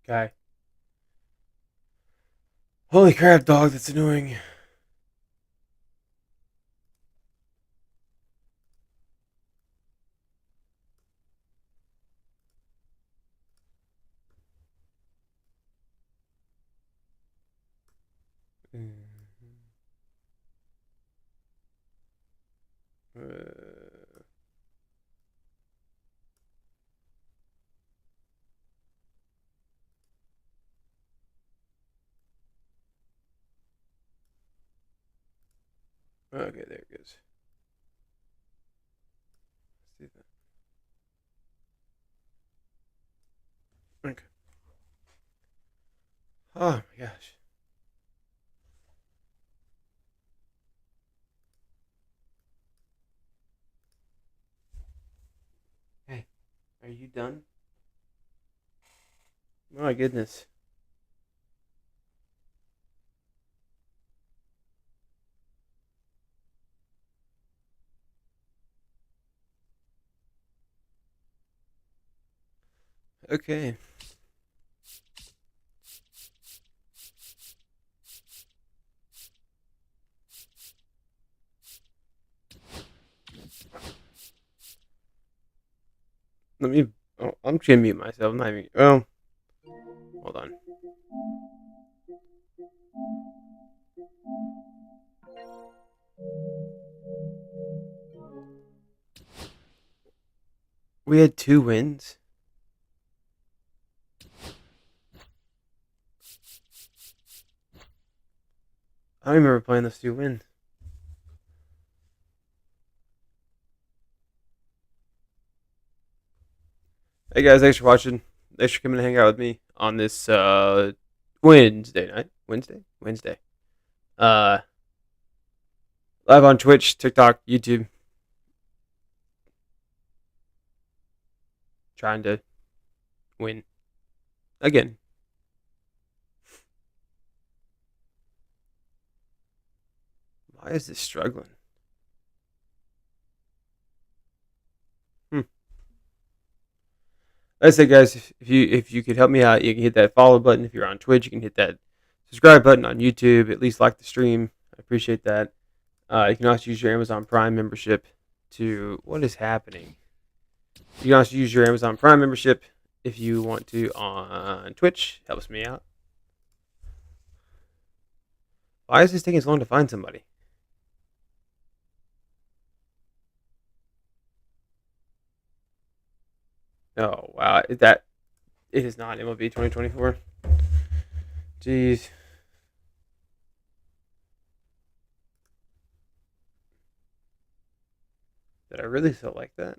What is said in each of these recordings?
Okay. Holy crap, dog, that's annoying. Okay, there it goes. Let's see that. Okay. Oh my gosh. Hey, are you done? Oh my goodness. Okay. Let me. Oh, I'm just gonna mute myself. I'm not even. Oh, hold on. We had 2 wins. I don't remember playing those 2 wins. Hey guys, thanks for watching. Thanks for coming to hang out with me on this Wednesday night. Wednesday. Uh, Live on Twitch, TikTok, YouTube. Trying to win again. Why is this struggling? Like I said, guys, if you could help me out, you can hit that follow button. If you're on Twitch, you can hit that subscribe button on YouTube. At least like the stream. I appreciate that. You can also use your Amazon Prime membership to. What is happening? You can also use your Amazon Prime membership if you want to on Twitch. Helps me out. Why is this taking so long to find somebody? Oh wow, it is not MLB 2024. Jeez. Did I really feel like that?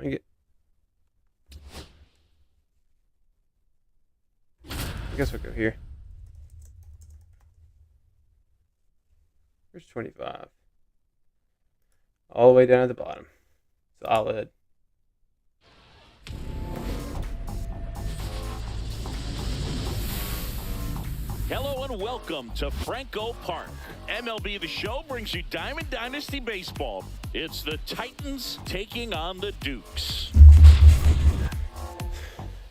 I guess we'll go here. Where's 25? All the way down at the bottom. Solid. Hello and welcome to Franco Park. MLB The Show brings you Diamond Dynasty Baseball. It's the Titans taking on the Dukes.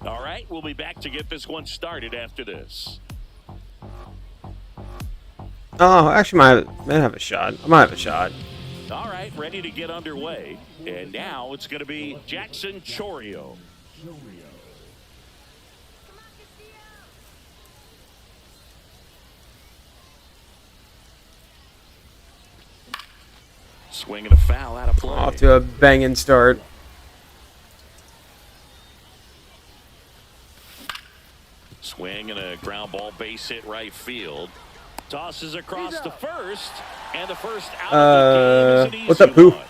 All right, we'll be back to get this one started after this. Oh, actually, I might have a shot. I might have a shot. All right, ready to get underway. And now it's going to be Jackson Chourio. Swinging a foul out of play. Off to a banging start. Swing and a ground ball base hit right field. Tosses across to first, and the first out of the game is an easy what's up, Pooh? one.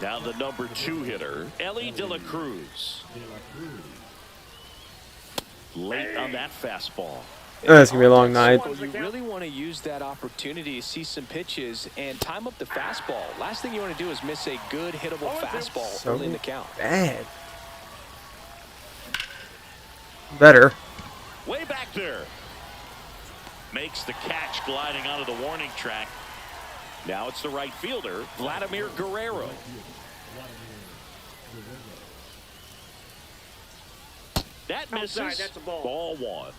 Now the number 2 hitter, Ellie De La Cruz. Late on that fastball. Oh, it's going to be a long night. You really want to use that opportunity to see some pitches and time up the fastball. Last thing you want to do is miss a good hittable fastball early in the count. Bad. Better. Way back there. Makes the catch gliding onto the warning track. Now it's the right fielder, Vladimir Guerrero. That misses. That's a ball. Ball 1.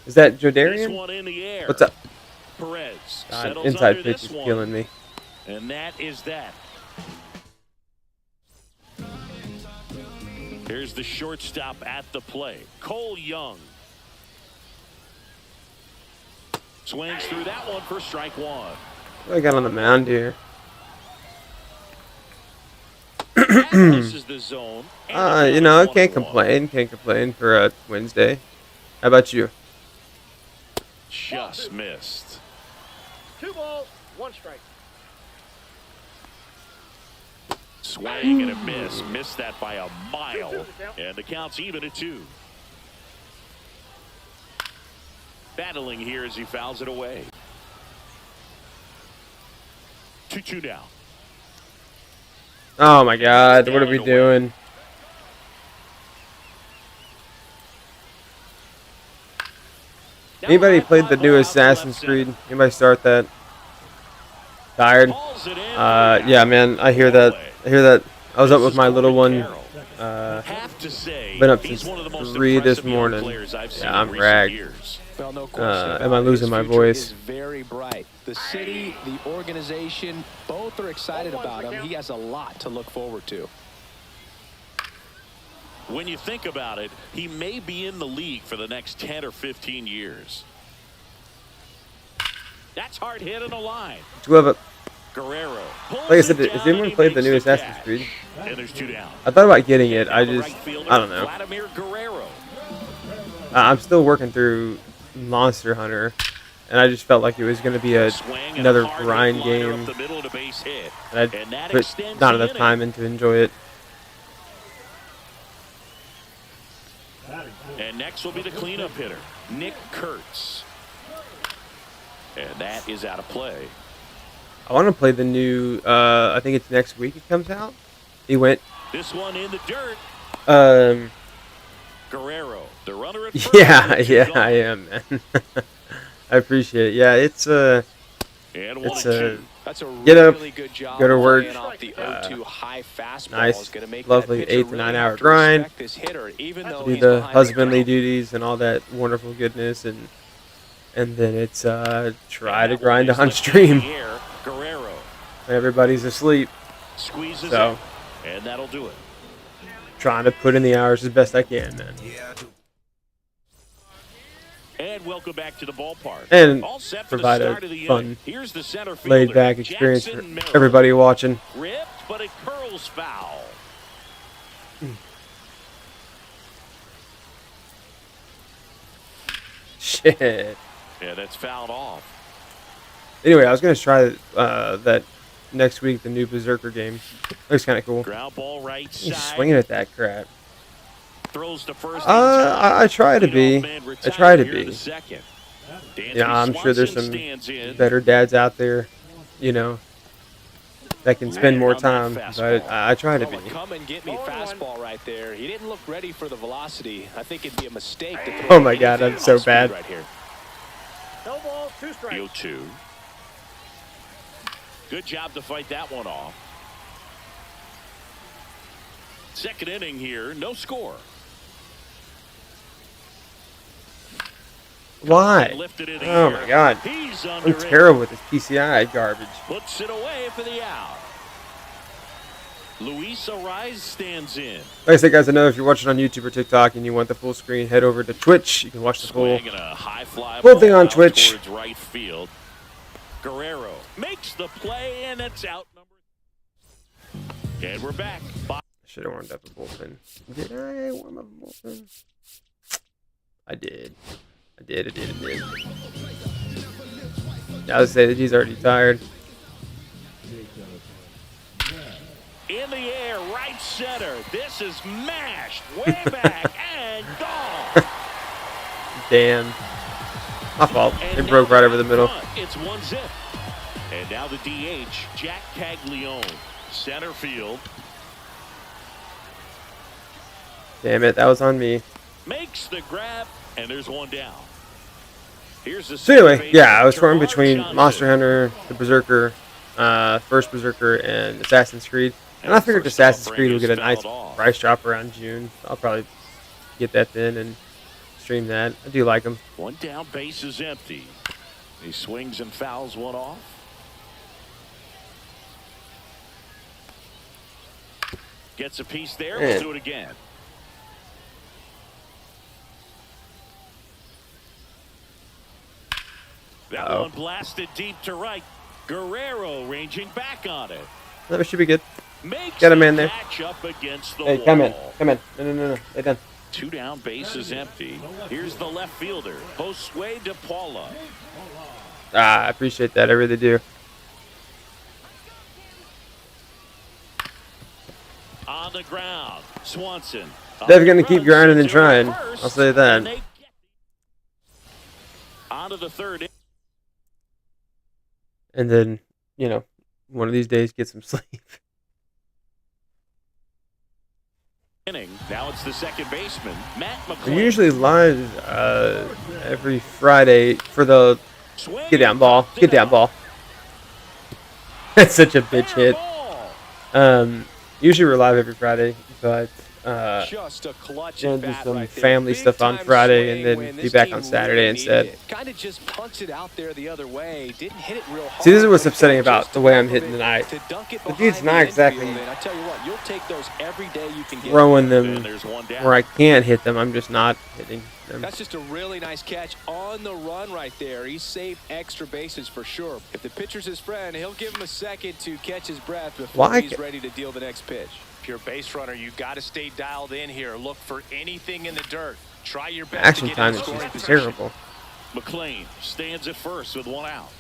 Is that Jodarian? This one in the air. What's up? Perez God, settles inside under pitch this is one. killing me. And that is that. Here's the shortstop at the plate, Cole Young. Swings through that one for strike 1. What do I got on the mound here? This is the zone. You know, I can't complain. Can't complain for a Wednesday. How about you? Just missed. 2 balls, 1 strike. Swing and a miss. Missed that by a mile. And the count's even at 2. Battling here as he fouls it away. 2-2 now. Oh my God! What are we doing? Anybody played the new Assassin's Creed? Anybody start that? Tired? Yeah, man. I hear that. I was up with my little one. Been up since 3 this morning. Yeah, I'm ragged. Well, no question. Am I losing my voice? Is very bright. The city, the organization, both are excited about him. He has a lot to look forward to. When you think about it, he may be in the league for the next 10 or 15 years. That's hard hit in the line. Do you have a? Guerrero. Like I said, has anyone played the new Assassin's Creed? And there's 2 down. I thought about getting it. I don't know. Vladimir Guerrero. I'm still working through Monster Hunter, and I just felt like it was going to be another grind game, and I put not enough time in to enjoy it. And next will be the cleanup hitter, Nick Kurtz. And that is out of play. I want to play the new. I think it's next week. It comes out. He went. This one in the dirt. Guerrero, the runner at first. Yeah, I am, man. I appreciate it. Yeah, it's and it's That's a get up, really good job go to work. off the 0-2 high fastball. Nice, Is gonna make lovely that pitcher 8 to 9 really hour have to grind. respect this hitter, even though Do he's the behind husbandly the count. duties and all that wonderful goodness, and then it's try to grind on stream. Guerrero Everybody's asleep, squeezes so it, and that'll do it. trying to put in the hours as best I can, man. And welcome back to the ballpark. And all set for provide the a start of the fun, inning. Here's the center fielder, laid-back experience for Jackson Miller. everybody watching. Ripped, but it curls foul. Shit. Yeah, that's fouled off. Anyway, I was gonna try that next week. The new Berserker game looks kind of cool. Ground ball right He's side. swinging at that crap. Throws to first. I try to be. I try to be. Yeah, I'm sure there's some better dads out there, you know, that can spend more time. But I try to be. Come and get me fastball right there. He didn't look ready for the velocity. I think it'd be a mistake to throw. Oh my God, I'm so bad. Right here. No balls, 2 strikes. 0-2. Good job to fight that one off. Second inning here, no score. Why? Oh my God, I'm terrible with this PCI garbage. Puts it away for the out. Luis Ariz stands in. Like I said, guys, I know if you're watching on YouTube or TikTok and you want the full screen, head over to Twitch. You can watch the full thing on Twitch. Right field. Guerrero makes the play, and it's out. And we're back. Should have warmed up the bullpen. Did I warm up the bullpen? I did. I did. I would say that he's already tired. In the air, right center. This is mashed way back and gone. Damn. My fault. It broke right over the middle. It's 1-0. And now the DH, Jack Caglione, center field. Damn it, that was on me. Makes the grab, and there's one down. Here's the So anyway, yeah, I was torn between Monster Hunter, the Berserker, first Berserker, and Assassin's Creed. And I figured Assassin's Creed would get a nice price drop around June. I'll probably get that then and stream that. I do like them. One down, base is empty. He swings and fouls one off. Gets a piece there. We'll do it again. That one blasted deep to right. Guerrero ranging back on it. That should be good. Makes Get him in there. Catch up against the Hey, wall. come in. Come in. No. They're done. Two down, base is empty. Here's the left fielder, Josue De Paula. I appreciate that. I really do. On the ground, Swanson. They're going to keep grinding and trying. I'll say that. On to the third. And then, you know, one of these days get some sleep. Now it's the second baseman, Matt I'm McClain. usually live every Friday for the get down ball. Get down ball. That's such a bitch hit. Usually we're live every Friday, but Just a clutch gonna at do bat some right there. family Big stuff on time Friday and swing then when be this back team on Saturday really instead. needed it. Kind of just punched it out there the other way. Didn't hit it real hard. See, this is what's upsetting Just about the way I'm hitting tonight. to dunk it The dude's behind not the exactly infield, and I tell you what, you'll take those every day you can get. throwing And them there's one down. where I can't hit them. I'm just not hitting them. That's just a really nice catch on the run right there. He saved extra bases for sure. If the pitcher's his friend, he'll give him a second to catch his breath before he's ready to deal the next pitch. If you're a base runner, you got to stay dialed in here. Look for anything in the dirt. Try your best Action to get time in is scoring just position. terrible. McClain stands at first with one out.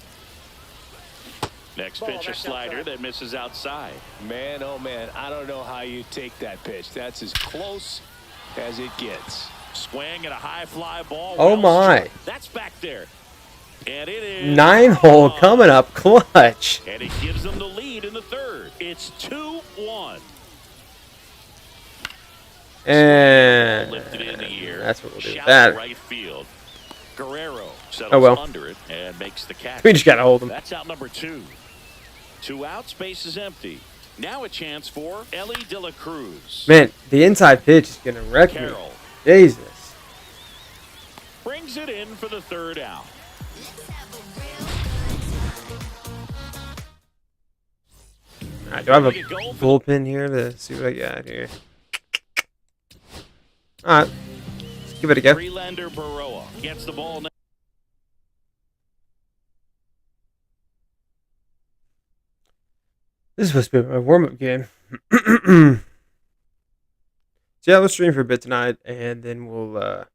Next Ball, pitch, a that's slider outside. that misses outside. Man, oh man, I don't know how you take that pitch. That's as close as it gets. Swing and a high fly ball. Oh my. Struck. That's back there. And it is 9-hole gone. coming up clutch. And it gives them the lead in the third. It's 2-1. And Lifted in the air. that's what we'll do with Shout that. Right field. Guerrero settles Oh, well. under it and makes the catch. We just got to hold them. That's out number 2. 2 outs, space is empty. Now a chance for Ellie De La Cruz. Man, the inside pitch is going to wreck me. Carroll Jesus. brings it in for the third out. All right, do I have a bullpen here to see what I got here? All right, let's give it a go. Freelander Baroa gets the ball now. This is supposed to be my warm-up game. So yeah, we'll stream for a bit tonight, and then we'll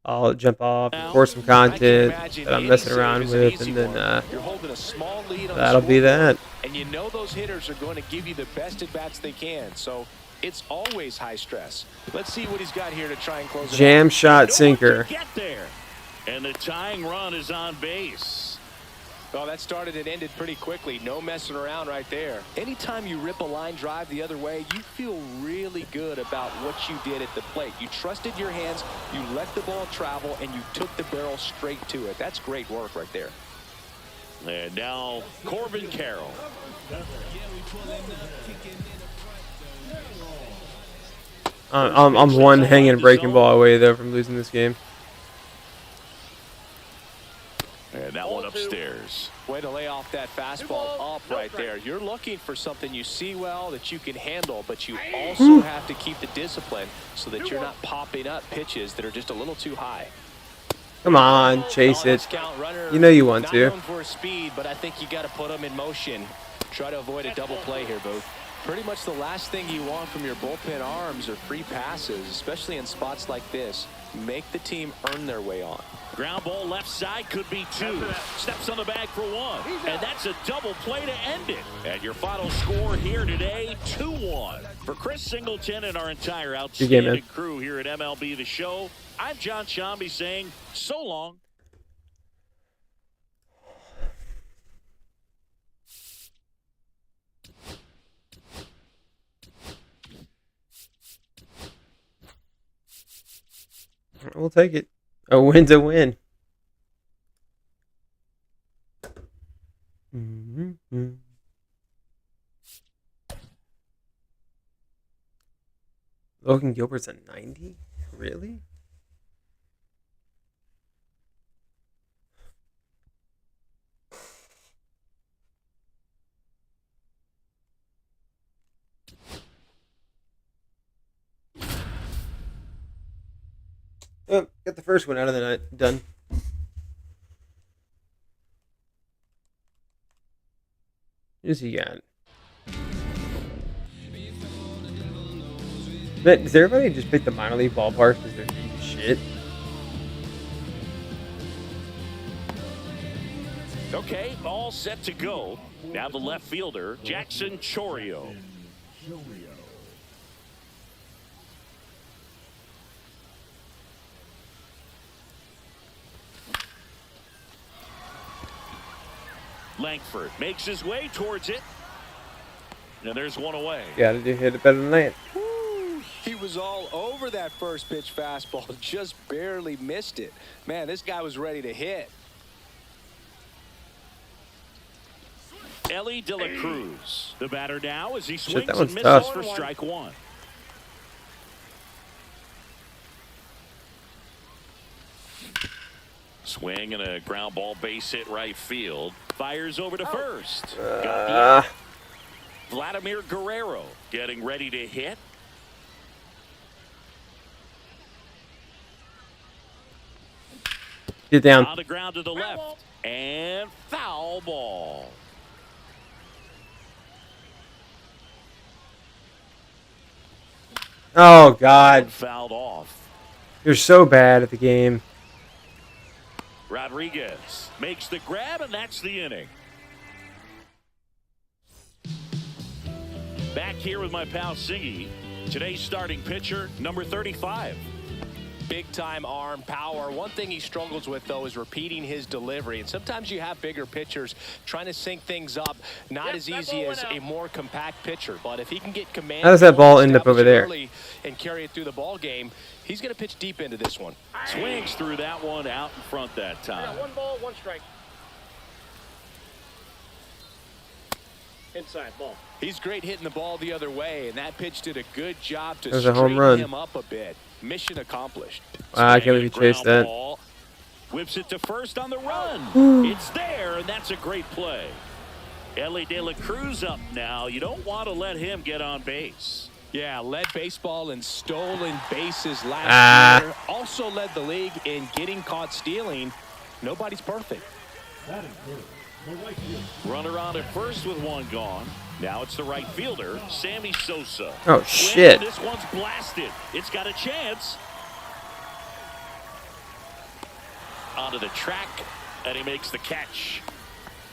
I'll jump off, record some content that I'm messing around with, and then that'll be that. And you know those hitters are going to give you the best at bats they can, so it's always high stress. Let's see what he's got here to try and close it Jam out. shot sinker. Get there. And the tying run is on base. Well, that started and ended pretty quickly. No messing around right there. Anytime you rip a line drive the other way, you feel really good about what you did at the plate. You trusted your hands, you let the ball travel, and you took the barrel straight to it. That's great work right there. And now Corbin Carroll. I'm one hanging breaking ball away though from losing this game. And that one upstairs. Way to lay off that fastball up right there. You're looking for something you see well that you can handle, but you also have to keep the discipline so that you're not popping up pitches that are just a little too high. Come on, chase it. You know you want to. Not known for speed, but I think you got to put them in motion. Try to avoid a double play here, Booth. Pretty much the last thing you want from your bullpen arms are free passes, especially in spots like this. Make the team earn their way on. Ground ball left side could be 2. Steps on the bag for 1. And that's a double play to end it. And your final score here today, 2-1. For Chris Singleton and our entire outstanding crew here at MLB The Show, I'm John Shambi saying so long. We'll take it. A win's a win. Logan Gilbert's a 90? Really? Oh, got the first one out of the night. Done. Who's he got? Man, does everybody just pick the minor league ballpark because they're cheap as shit? Okay, all set to go. Now the left fielder, Jackson Chourio. Langford makes his way towards it. And there's one away. Got to hit it better than that. Woo, he was all over that first pitch fastball. Just barely missed it. Man, this guy was ready to hit. Ellie De La Cruz, the batter now as he swings that and one's misses tough. for strike 1. Swing and a ground ball base hit right field. Fires over to first. Vladimir Guerrero getting ready to hit. Get down. On the ground to the left. And foul ball. Oh, God. Fouled off. You're so bad at the game. Rodriguez makes the grab, and that's the inning. Back here with my pal Siggy. Today's starting pitcher, number 35. Big time arm power. One thing he struggles with, though, is repeating his delivery. And sometimes you have bigger pitchers trying to sync things up. Not as easy as a more compact pitcher. But if he can get command, how does that ball end up over there? And carry it through the ball game, he's going to pitch deep into this one. Swings through that one out in front that time. 1 ball, 1 strike. Inside ball. He's great hitting the ball the other way, and that pitch did a good job to There's a home straighten run. him up a bit. Mission accomplished. Wow, I can't believe he chased that. Ball. Whips it to first on the run. It's there, and that's a great play. Ellie De La Cruz up now. You don't want to let him get on base. Yeah, led baseball in stolen bases last year. Also led the league in getting caught stealing. Nobody's perfect. Runner on at first with 1 gone. Now it's the right fielder, Sammy Sosa. Oh, shit. This one's blasted. It's got a chance. Onto the track, and he makes the catch.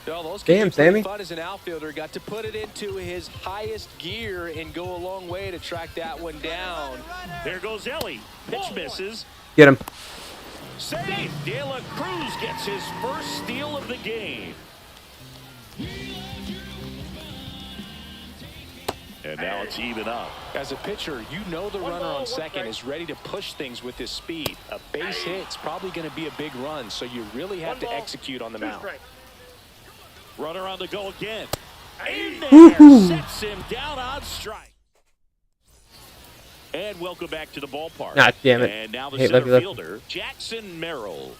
Well, those Damn, Sammy. fun as an outfielder. Got to put it into his highest gear and go a long way to track that one down. There goes Ellie. Pitch misses. Get him. Save. De La Cruz gets his first steal of the game. And now it's even up. As a pitcher, you know the runner on second is ready to push things with his speed. A base hit's probably going to be a big run, so you really have to execute on the mound. Runner on the go again. In there, sets him down on strike. And welcome back to the ballpark. Ah, damn it. And now the Hey, center lefty. fielder, Jackson Merrill.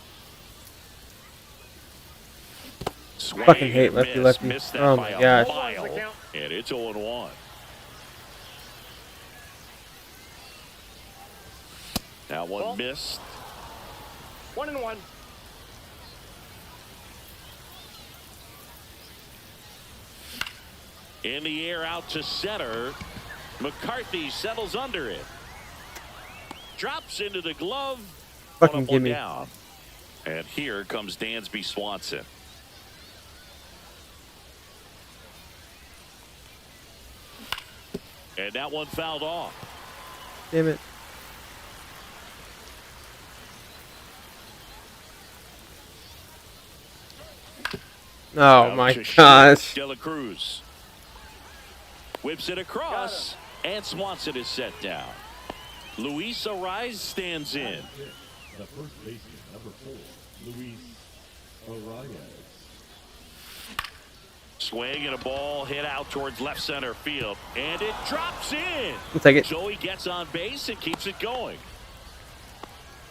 Fucking hate lefty. Missed that Oh by my a gosh. mile. And it's 0-1. Now one missed. 1-1. In the air out to center. McCarthy settles under it. Drops into the glove. Fucking One up, give one me. down. And here comes Dansby Swanson. And that one fouled off. Damn it. Oh my gosh. De La Cruz whips it across, and Swanson is set down. Luis Ariz stands in. The first baseman, number 4, Luis Arias. Swing and a ball hit out towards left center field, and it drops in. I'll take it. So he gets on base and keeps it going.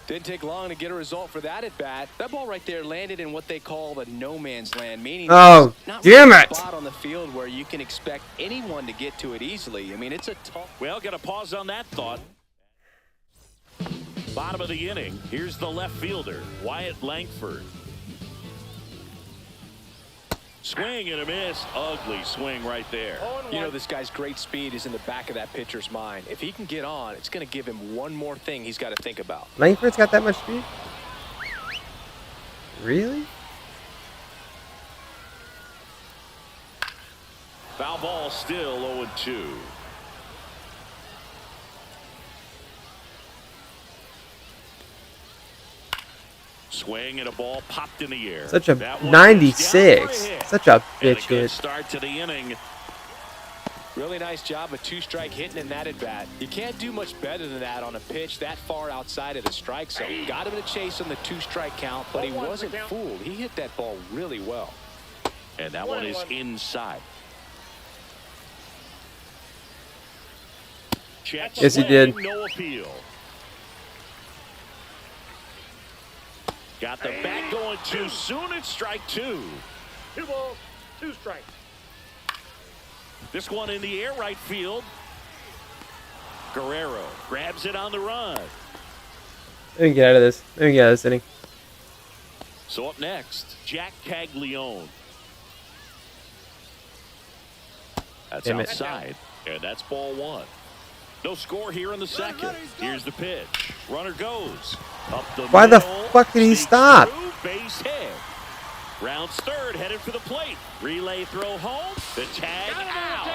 Didn't take long to get a result for that at bat. That ball right there landed in what they call the no man's land, meaning Oh, not damn really it. a spot on the field where you can expect anyone to get to it easily. I mean, it's a tough. Well, got to pause on that thought. Bottom of the inning. Here's the left fielder, Wyatt Langford. Swing and a miss. Ugly swing right there. You know, this guy's great speed is in the back of that pitcher's mind. If he can get on, it's going to give him one more thing he's got to think about. Langford's got that much speed? Really? Foul ball still 0-2. Swing and a ball popped in the air. Such a That one 96. is down for a hit. Such a And bitch a good hit. start to the inning. Really nice job of two-strike hitting in that at bat. You can't do much better than that on a pitch that far outside of the strike zone. Got him to chase on the two-strike count, but he wasn't fooled. He hit that ball really well. And that one is inside. Check Yes, he swing, did. No appeal. Got the bat going too soon. It's strike 2. 2 balls, 2 strikes. This one in the air right field. Guerrero grabs it on the run. Let me get out of this. Let me get out of this inning. So up next, Jack Caglione. That's Damn it. outside, and that's ball 1. No score here in the second. Here's the pitch. Runner goes up the Why the middle, fuck did he sneaks stop? through, base hit. Rounds third, headed for the plate. Relay throw home. The tag out.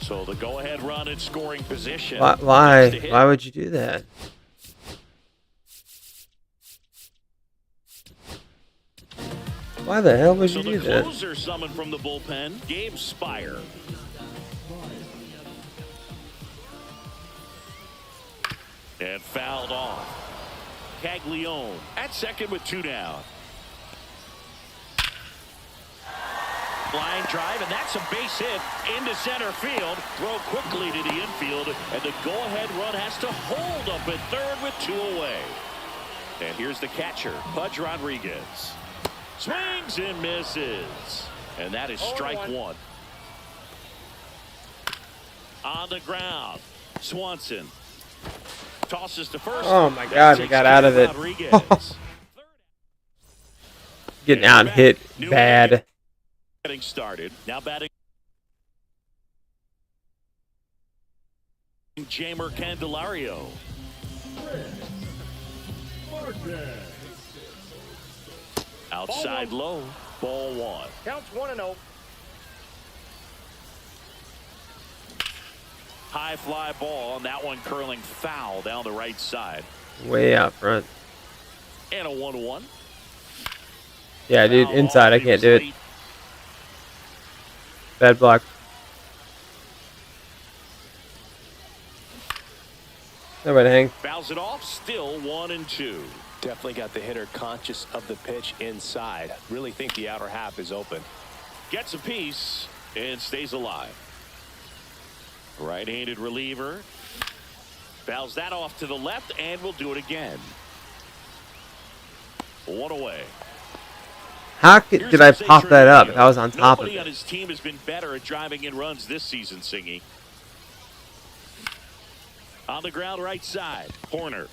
So the go-ahead run in scoring position. Why would you do that? Why the hell would So you do the that? closer summoned from the bullpen, Gabe Spire. And fouled off. Caglione at second with 2 down. Line drive, and that's a base hit into center field. Throw quickly to the infield, and the go-ahead run has to hold up at third with 2 away. And here's the catcher, Pudge Rodriguez. Swings and misses. And that is strike 1. On the ground, Swanson tosses to first. Oh my God, we got out of it. Getting out hit bad. Getting started. Now batting Jamer Candelario. Outside low, ball 1. Counts 1-0. High fly ball, and that one curling foul down the right side. Way out front. And a 1-1. Yeah, dude, Foul inside. I off, he can't was do it. late. Bad block. Nobody hang. Fouls it off, still 1-2. Definitely got the hitter conscious of the pitch inside. Really think the outer half is open. Gets a piece and stays alive. Right-handed reliever. Fouls that off to the left and will do it again. 1 away. How did I pop that up if I was on top of Nobody on it? his team has been better at driving in runs this season, Singy. On the ground right side, Horner.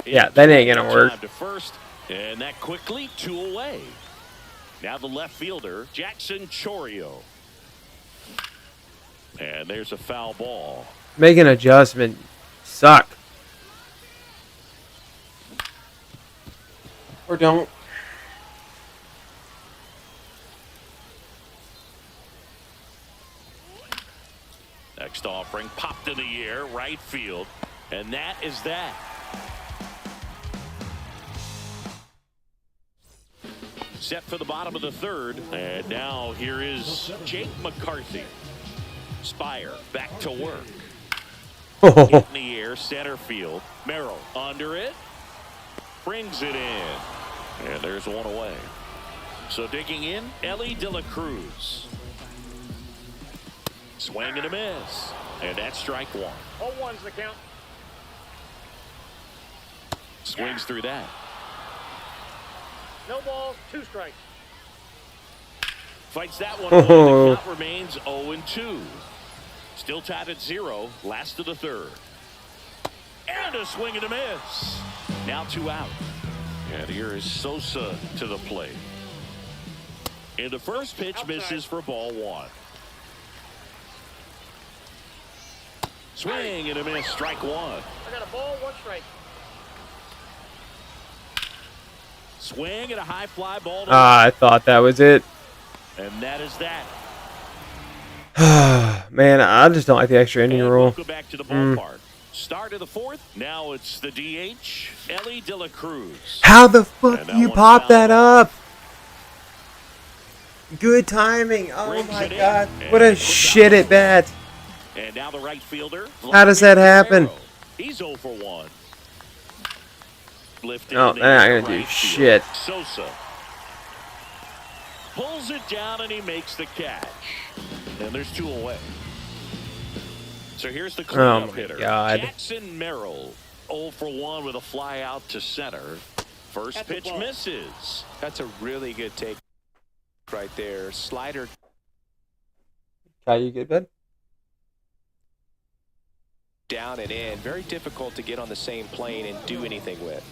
Yeah, that ain't gonna work. To first, and that quickly 2 away. Now the left fielder, Jackson Chorio. And there's a foul ball. Make an adjustment. Suck. Or don't. Next offering popped in the air, right field. And that is that. Set for the bottom of the third. And now here is Jake McCarthy. Spire back to work. Hit in the air, center field. Merrill under it. Brings it in. And there's one away. So digging in, Mlb De Cruz. Swing and a miss. And that's strike one. 0-1's the count. Swings through that. No balls, 2 strikes. Fights that one. The count remains 0-2. Still tied at 0. Last of the third. And a swing and a miss. Now 2 out. And here is Sosa to the plate. And the first pitch misses for ball 1. Swing and a miss. Strike 1. I got a ball, 1 strike. Swing and a high fly ball. I thought that was it. And that is that. Man, I just don't like the extra inning And rule. we'll go back to the ballpark. Start of the 4th. Now it's the DH, Mlb De Cruz. How the fuck And do that you one's pop foul. that up? Good timing. Oh Brings my it in. god. And What a puts shit out at bat. And now the right fielder. How does that happen? He's 0 for 1. Lifted Oh, in the they're not air, gonna do right field. shit. Sosa pulls it down and he makes the catch. And there's 2 away. So here's the cleanup my hitter. God. Jackson Merrill 0 for 1 with a fly out to center. First That's a pitch ball. misses. That's a really good take right there. Slider Kyle, you good, bud? down and in. Very difficult to get on the same plane and do anything with.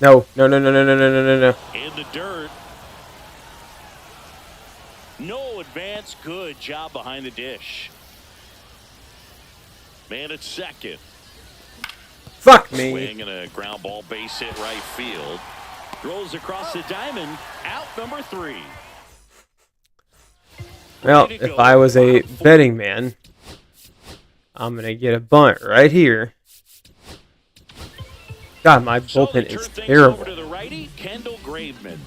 No. No. In the dirt. No advance. Good job behind the dish. Man at second. Fuck me. Swing and a ground ball, base hit right field. Throws across the diamond. Out number 3. Well, if I was a betting man, I'm going to get a bunt right here. God, my So they bullpen turn is things terrible. over to the righty, Kendall Graveman.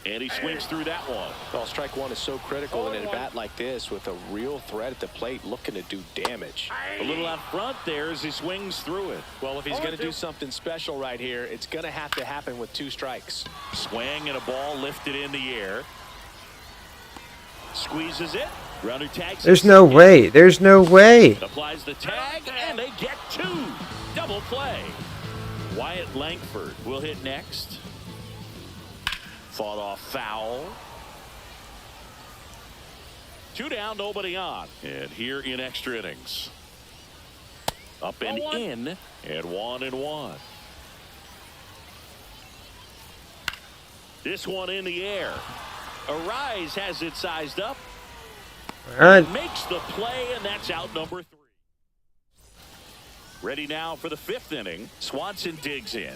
And he swings through that one. Well, strike 1 is so critical in a bat like this with a real threat at the plate looking to do damage. A little out front there as he swings through it. Well, if he's going to do something special right here, it's going to have to happen with 2 strikes. Swing and a ball lifted in the air. Squeezes it. Runner tags. There's no way. There's no way. Applies the tag, and they get 2. Double play. Wyatt Langford will hit next. Fought off foul. 2 down, nobody on. And here in extra innings. Up and in, and 1-1. This one in the air. Arise has it sized up. All right. Makes the play, and that's out number 3. Ready now for the 5th inning. Swanson digs in.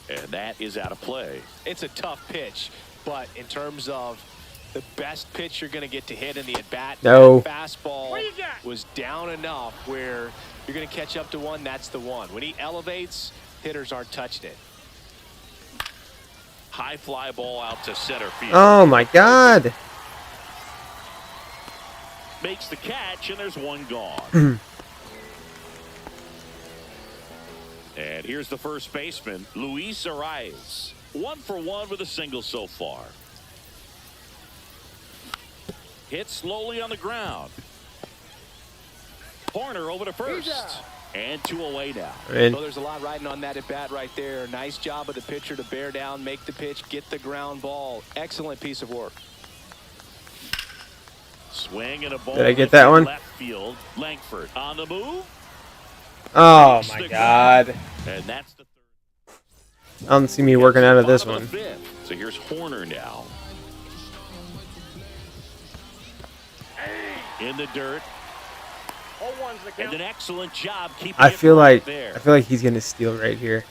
And that is out of play. It's a tough pitch, but in terms of the best pitch you're going to get to hit in the at-bat, No. that fastball What do you got? was down enough where you're going to catch up to one, that's the one. When he elevates, hitters aren't touching it. High fly ball out to center field. Oh my god. Makes the catch, and there's 1 gone. And here's the first baseman, Luis Arias. 1 for 1 with a single so far. Hit slowly on the ground. Horner over to first. And 2 away now. Well, there's a lot riding on that at bat right there. Nice job of the pitcher to bear down, make the pitch, get the ground ball. Excellent piece of work. Swing and a ball. Did I get that one? Left field. Langford on the move. Oh my God! And that's the third. I don't see me working out of this one. So here's Horner now. In the dirt. 0-1's the count. And an excellent job keeping I feel it like there. he's gonna steal right here.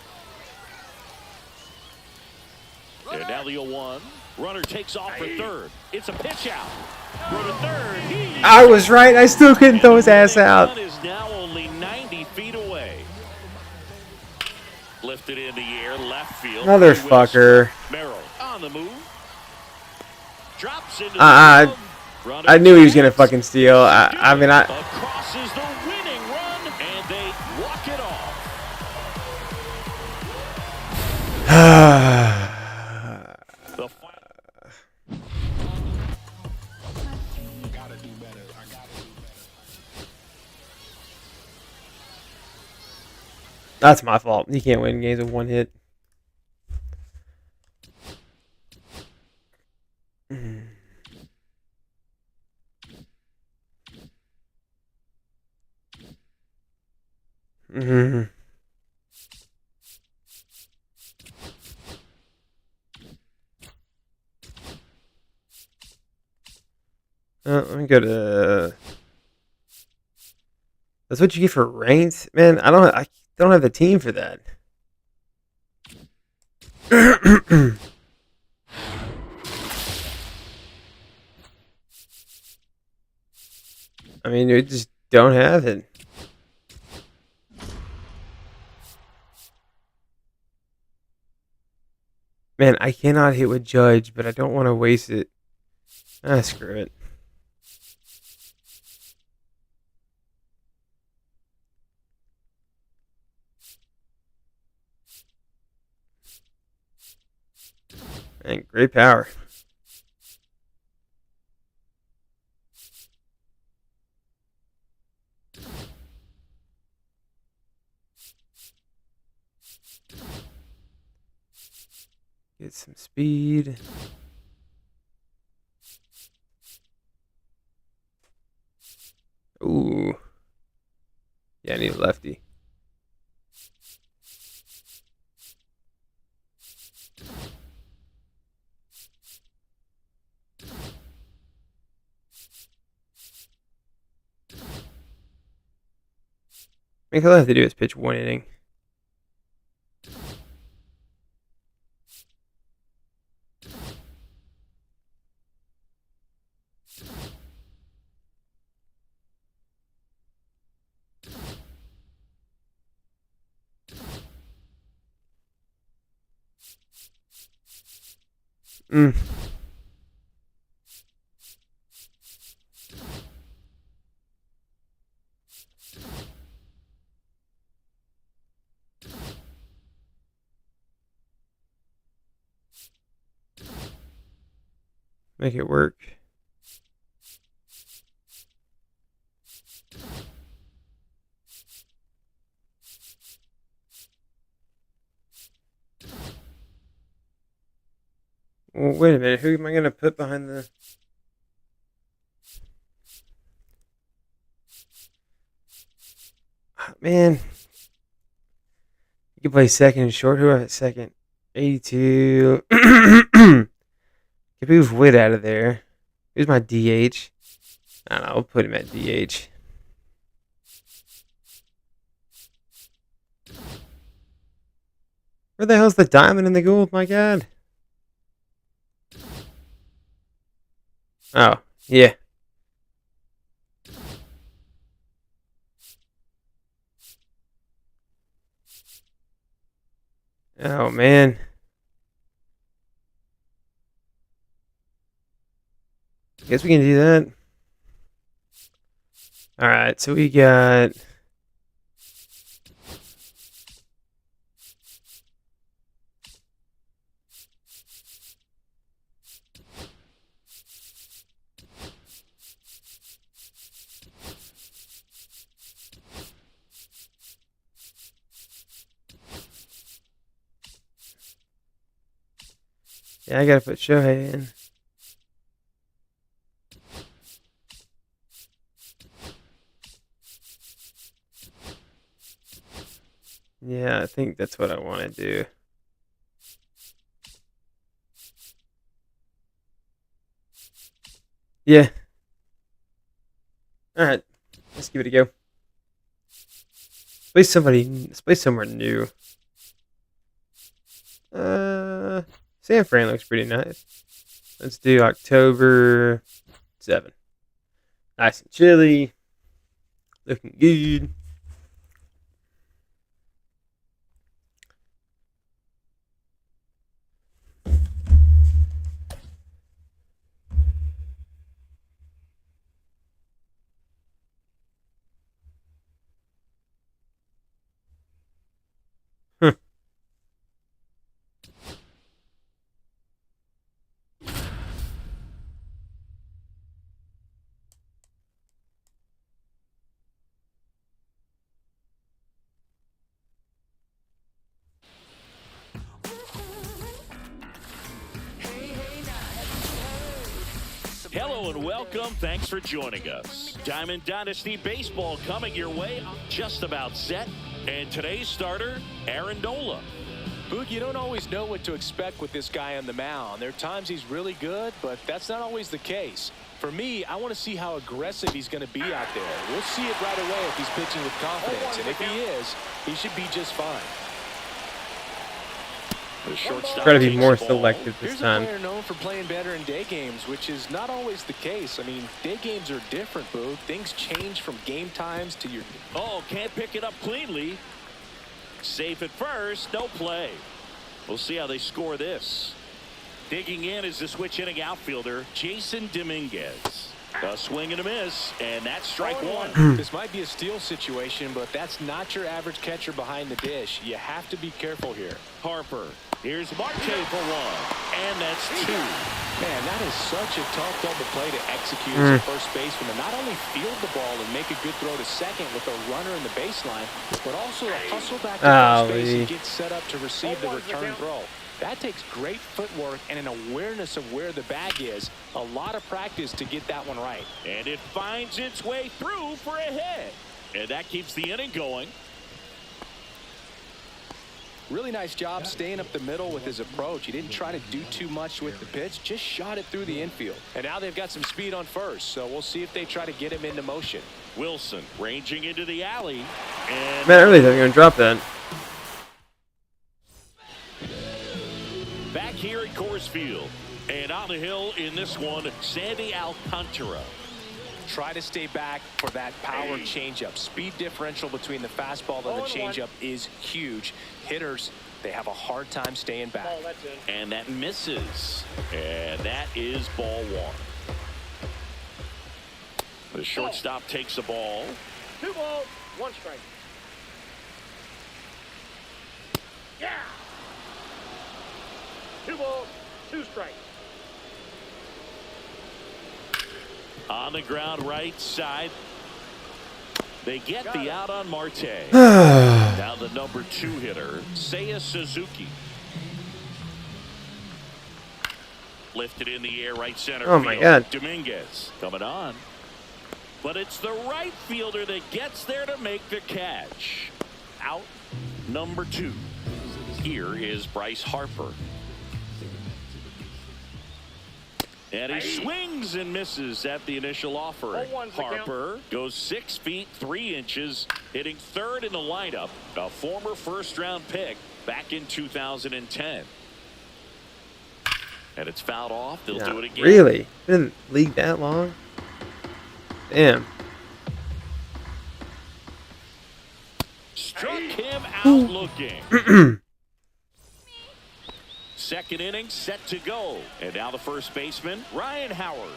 And now the 0-1. Runner takes off for third. It's a pitch out. Throw to third. I was right. I still couldn't throw his ass out. The run is now only 90 feet away. Lifted in the air, left field. Motherfucker. Merrill on the move. Drops into the field. I knew he was gonna fucking steal. I mean, Across is the winning run, and they walk it off. The That's my fault. You can't win games with one hit. Let me go to. That's what you get for ranked, man. I don't have the team for that. I mean, you just don't have it. Man, I cannot hit with Judge, but I don't want to waste it. Ah, screw it. And great power. Get some speed. Ooh. Yeah, I need a lefty. I think all I have to do is pitch one inning. Make it work. Well, wait a minute. Who am I going to put behind the... Man. You can play second and short. Who I have at second? 82. Can move Witt out of there. Who's my DH? I don't know. I'll put him at DH. Where the hell's the diamond and the gold? My God. Oh, yeah. Oh, man. Guess we can do that. All right, so we got... Yeah, I gotta put Shohei in. Yeah, I think that's what I want to do. Yeah. All right. Let's give it a go. Let's play somewhere new. San Fran looks pretty nice. Let's do October 7. Nice and chilly. Looking good. Hello and welcome. Thanks for joining us. Diamond Dynasty Baseball coming your way. Just about set. And today's starter, Aaron Nola. Boog, you don't always know what to expect with this guy on the mound. There are times he's really good, but that's not always the case. For me, I want to see how aggressive he's going to be out there. We'll see it right away if he's pitching with confidence. And if he is, he should be just fine. Try to be more selective this time. Here's a player known for playing better in day games, which is not always the case. I mean, day games are different, Boog. Things change from game times to your... Oh, can't pick it up cleanly. Safe at first, no play. We'll see how they score this. Digging in is the switch hitting outfielder, Jason Dominguez. A swing and a miss, and that's strike one. This might be a steal situation, but that's not your average catcher behind the dish. You have to be careful here. Harper. Here's Marte for one, and that's two. Man, that is such a tough double play to execute as a first baseman. To not only field the ball and make a good throw to second with a runner in the baseline, but also to hustle back to first base and get set up to receive the return throw. That takes great footwork and an awareness of where the bag is. A lot of practice to get that one right. And it finds its way through for a hit. And that keeps the inning going. Really nice job staying up the middle with his approach. He didn't try to do too much with the pitch, just shot it through the infield. And now they've got some speed on first, so we'll see if they try to get him into motion. Wilson ranging into the alley. And Man, I really thought you were going to drop that. back here at Coors Field. And on the hill in this one, Sandy Alcantara. Try to stay back for that power changeup. Speed differential between the fastball and the changeup is huge. Hitters, they have a hard time staying back. And that misses. And that is ball one. The shortstop takes the ball. 2 balls, 1 strike. Yeah. 2 balls, 2 strikes. On the ground right side. They get the out on Marte. Now the number 2 hitter, Seiya Suzuki. Lifted in the air right center Oh field. my God. Dominguez coming on. But it's the right fielder that gets there to make the catch. Out number 2. Here is Bryce Harper. And he swings and misses at the initial offering. Harper goes 6 feet 3 inches, hitting third in the lineup, a former first-round pick back in 2010. And it's fouled off. They'll do it again. Really? Been in the league that long? Damn. Struck him out looking. Second inning set to go. And now the first baseman, Ryan Howard.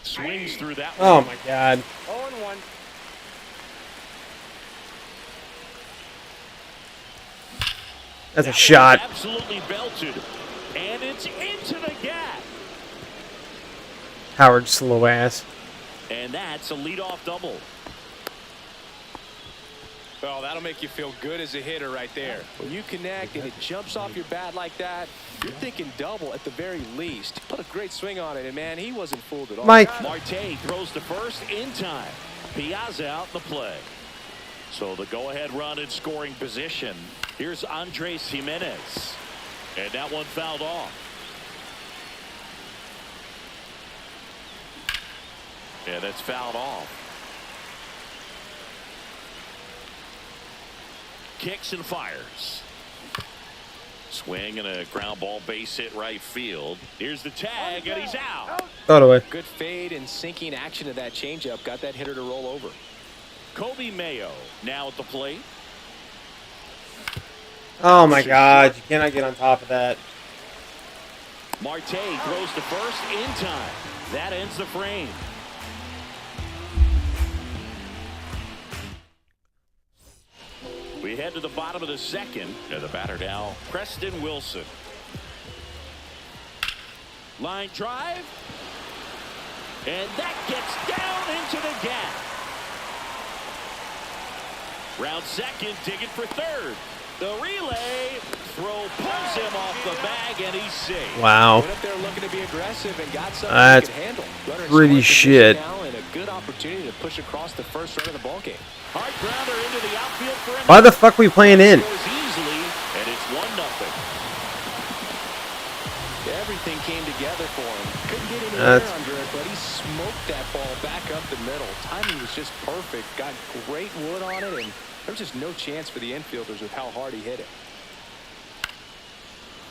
Swings through that one. Oh my God. 0-1. That's a shot. Absolutely belted. And it's into the gap. Howard slow ass. And that's a leadoff double. Well, that'll make you feel good as a hitter right there. When you connect and it jumps off your bat like that, you're thinking double at the very least. Put a great swing on it, and man, he wasn't fooled at all. Mike. Marte throws to first in time. Piazza out in the play. So the go-ahead run in scoring position. Here's Andres Jimenez. And that one fouled off. And that's fouled off. Kicks and fires. Swing and a ground ball base hit right field. Here's the tag, and he's out. Throw it away. Good fade and sinking action of that changeup got that hitter to roll over. Kobe Mayo now at the plate. Oh my God! You cannot get on top of that. Marte throws to first in time. That ends the frame. We head to the bottom of the second. And the batter now, Preston Wilson. Line drive. And that gets down into the gap. Round second, digging for third. The relay throw pulls him off the bag, and he's safe. Wow. Went up there looking to be aggressive and got something That's he could handle. Runner pretty scored shit. now and a good opportunity to push across the first run of the ball game. Hard grounder into the outfield for him. Why the fuck are we playing in? Goes easily, and it's 1-0. Everything came together for him. Couldn't get any air under it, but he smoked that ball back up the middle. Timing was just perfect. Got great wood on it, and there's just no chance for the infielders with how hard he hit it.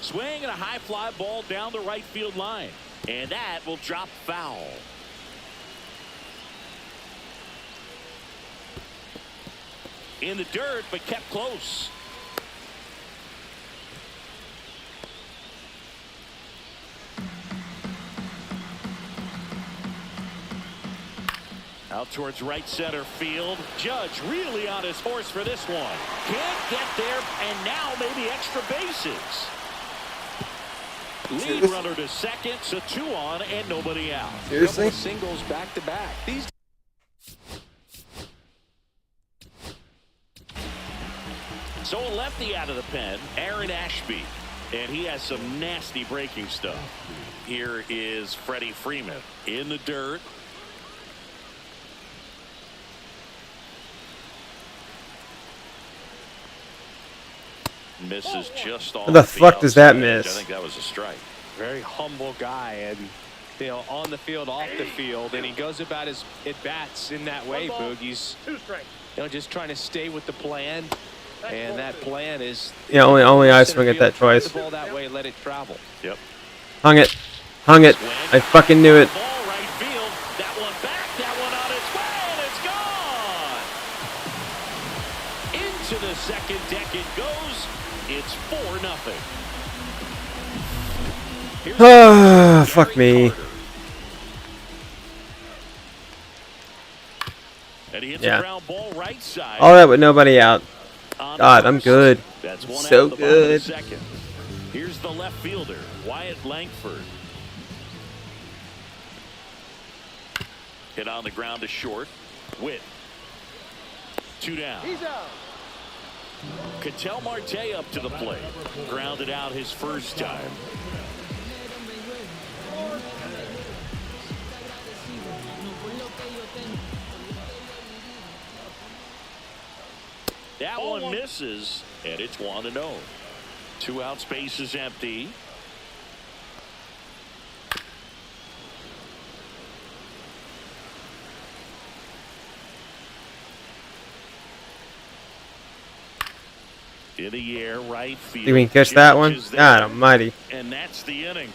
Swing and a high fly ball down the right field line. And that will drop foul. In the dirt, but kept close. Out towards right center field. Judge really on his horse for this one. Can't get there, and now maybe extra bases. Lead runner to second, so 2 on and nobody out. Seriously? Couple singles back to back. These. So a lefty out of the pen, Aaron Ashby, and he has some nasty breaking stuff. Here is Freddie Freeman in the dirt. Misses just off. How the fuck does that miss? I think that was a strike. Very humble guy, and on the field, off the field, and he goes about his at-bats in that way, Boogie's. 2 strikes. Just trying to stay with the plan, and that plan is. Yeah, only I swing at that twice. The ball that way, let it travel. Yep. Hung it. Hung it. I fucking knew it. Ball right field. That one back. That one on its way, and it's gone. Into the second deck it goes. It's 4-0. Ah, fuck me. And he hits Yeah. a ground ball right side. All that with nobody out. God, I'm good. That's one So out of the bottom of the good. second. Here's the left fielder, Wyatt Langford. Hit on the ground to short. Witt. 2 down. He's out. Ketel Marte up to the plate. Grounded out his first time. That one misses, and it's 1-0. 2 outs, base is empty. In the air, right field. You mean catch that one? Judge is there, God almighty. and that's the inning.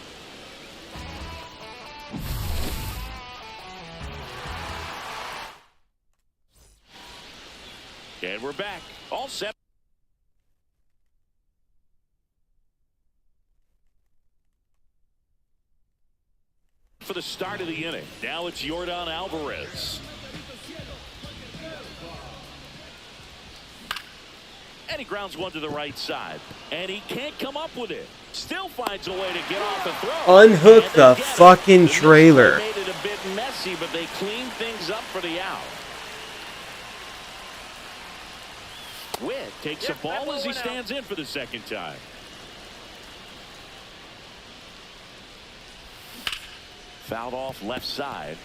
And we're back. All set. For the start of the inning. Now it's Yordan Alvarez. And he grounds one to the right side. And he can't come up with it. Still finds a way to get off and throw. Unhook And the they get it. fucking The trailer. made it a bit messy, but they cleaned things up for the out. Witt takes a ball as he stands in for the second time. Fouled off left side.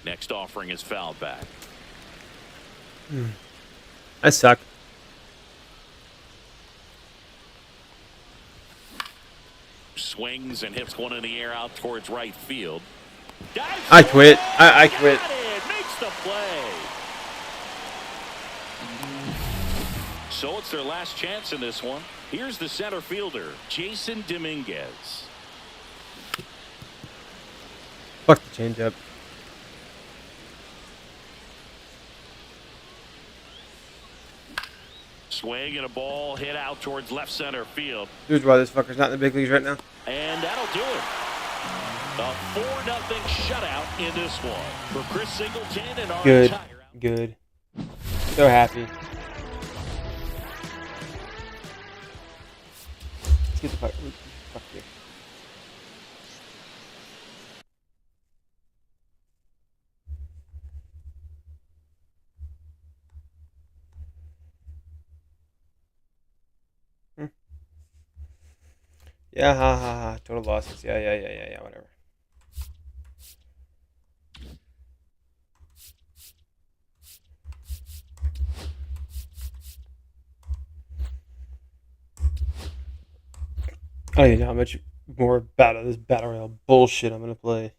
Next offering is fouled back. I suck. Swings and hits one in the air out towards right field. Dives I quit. forward, I got quit. it, makes the play. So it's their last chance in this one. Here's the center fielder, Jason Dominguez. Fuck the changeup. Swing and a ball hit out towards left center field. Dude's why this fucker's not in the big leagues right now. And that'll do it. A 4-0 shutout in this one for Chris Singleton and our Good. entire Good. So happy. Let's get the fuck. Fuck you. Yeah, ha ha ha. Total losses. Yeah, whatever. I don't even know how much more battle this battle royale bullshit I'm gonna play.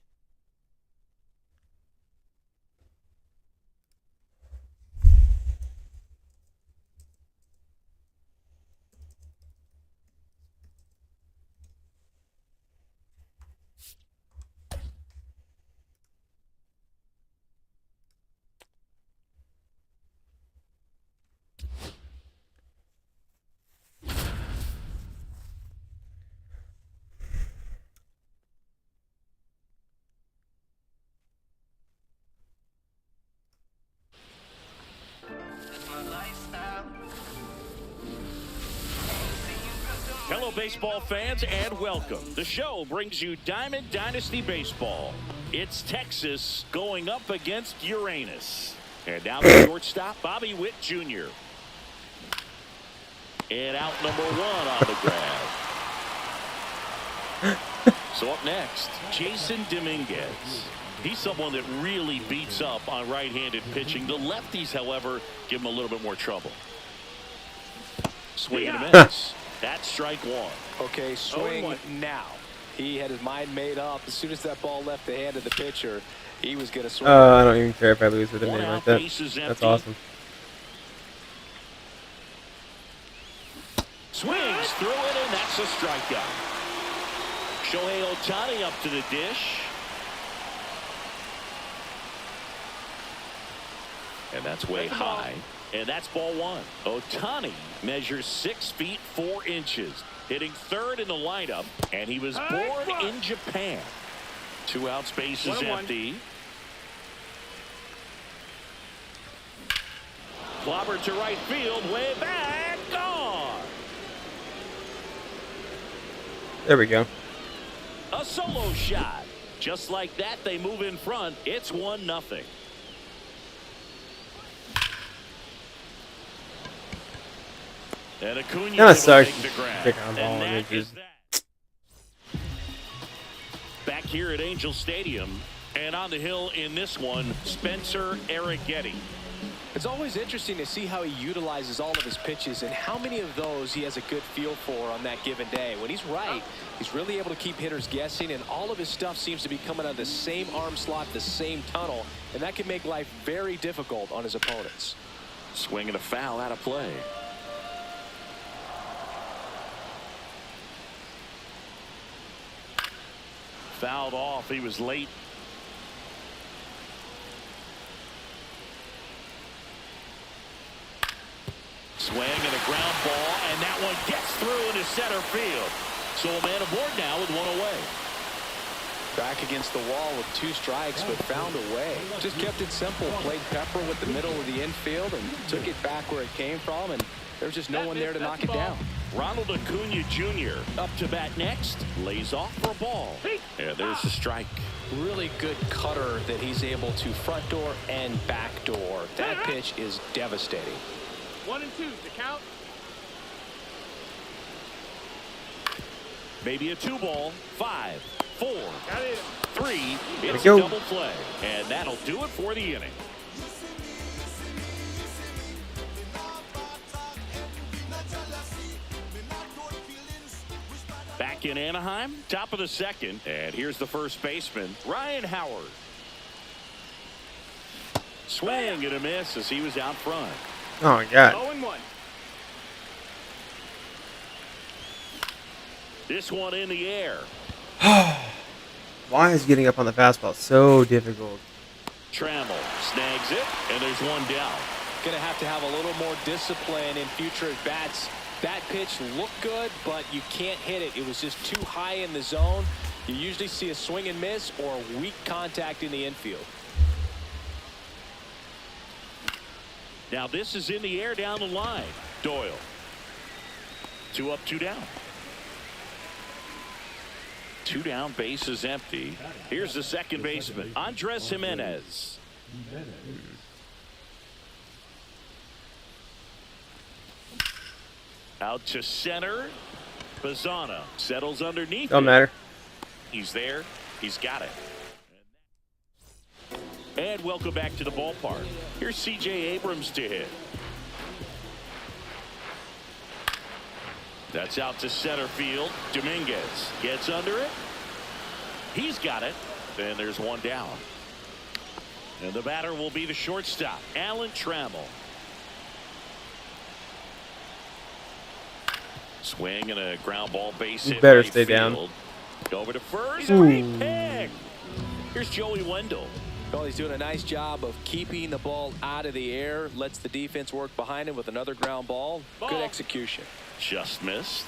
Hello, baseball fans, and welcome. The show brings you Diamond Dynasty Baseball. It's Texas going up against Uranus. And now the shortstop, Bobby Witt Jr. And out number 1 on the grab. So up next, Jason Dominguez. He's someone that really beats up on right-handed pitching. The lefties, however, give him a little bit more trouble. Swing and a miss. That's strike 1. Okay, swing now. He had his mind made up. As soon as that ball left the hand of the pitcher, he was going to swing. I don't even care if I lose with a name like that. Bases That's empty. awesome. Swings through it, and that's a strikeout. Shohei Ohtani up to the dish. And that's way high. And that's ball 1. Ohtani measures 6 feet 4 inches, hitting third in the lineup, and he was born in Japan. 2 out, space is empty. Clobber to right field, way back, gone. There we go. A solo shot. Just like that, they move in front. It's 1-0. And Acuna Kinda able to sucks. take the grab. Pick on ball And and that it just- is that. Back here at Angel Stadium, and on the hill in this one, Spencer Arrighetti. It's always interesting to see how he utilizes all of his pitches and how many of those he has a good feel for on that given day. When he's right, he's really able to keep hitters guessing, and all of his stuff seems to be coming out of the same arm slot, the same tunnel, and that can make life very difficult on his opponents. Swing and a foul out of play. Fouled off. He was late. Swing and a ground ball, and that one gets through into center field. So a man aboard now with 1 away. Back against the wall with 2 strikes, but found a way. Just kept it simple. Played pepper with the middle of the infield and took it back where it came from, and there's just no one there to knock it down. Ronald Acuna Jr. up to bat next. Lays off for a ball. And there's the strike. Really good cutter that he's able to front door and back door. That pitch is devastating. 1 and 2 to count. Maybe a 2 ball. 5. 4, Got it. 3. It's a go. double play. And that'll do it for the inning. Back in Anaheim, top of the second. And here's the first baseman, Ryan Howard. Swing and a miss as he was out front. Oh my God. 0-1. This one in the air. Why is getting up on the fastball so difficult? Trammell snags it, and there's one down. Going to have a little more discipline in future at-bats. That pitch looked good, but you can't hit it. It was just too high in the zone. You usually see a swing and miss or weak contact in the infield. Now this is in the air down the line. Doyle. 2 up, 2 down. 2 down, base is empty. Here's the second baseman, Andres Jimenez. Out to center. Bazzana settles underneath. Don't matter. He's there. He's got it. And welcome back to the ballpark. Here's C.J. Abrams to hit. That's out to center field. Dominguez gets under it. He's got it. And there's one down. And the batter will be the shortstop, Alan Trammell. Swing and a ground ball base hit. Better right stay field. down. Over to first. Ooh. Great pick. Here's Joey Wendell. Well, he's doing a nice job of keeping the ball out of the air. Lets the defense work behind him with another ground ball. Good execution. Just missed.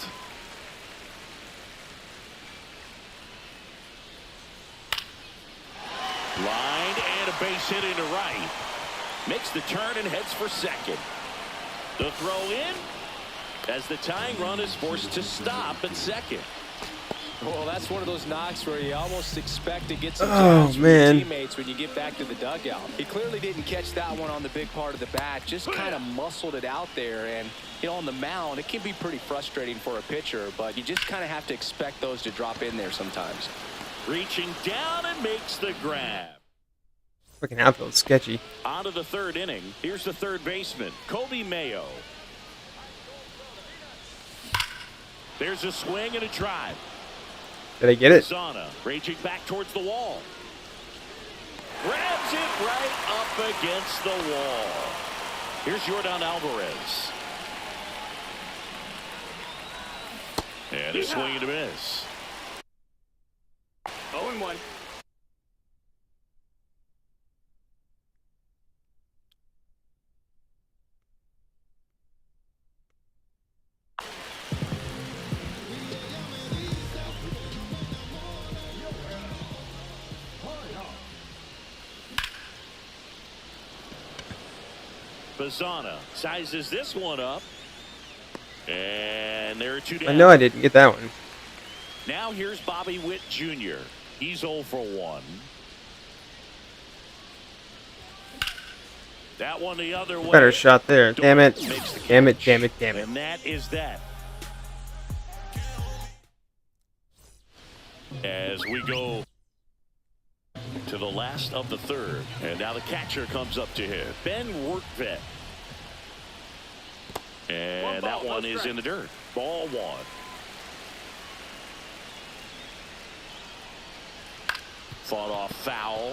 Line and a base hit into right. Makes the turn and heads for second. The throw in as the tying run is forced to stop at second. Well, that's one of those knocks where you almost expect to get some Oh, jobs from man. your teammates when you get back to the dugout. He clearly didn't catch that one on the big part of the bat, just kind of muscled it out there. And, you know, on the mound, it can be pretty frustrating for a pitcher, but you just kind of have to expect those to drop in there sometimes. Reaching down and makes the grab. Fucking outfield's sketchy. On to the third inning. Here's the third baseman, Kobe Mayo. There's a swing and a drive. Did I get it? Zana raging back towards the wall. Grabs it right up against the wall. Here's Yordan Alvarez. And a swing and a miss. 0-1. Bazzana sizes this one up. And there are 2 down. I know I didn't get that one. Now here's Bobby Witt Jr. He's 0 for 1. That one the other way. Better shot there. Damn it. Makes the Damn it, catch. damn it, damn it. And that is that. As we go to the last of the third. And now the catcher comes up to hit. Ben Workvet. And that one is in the dirt. Ball 1. Fought off foul.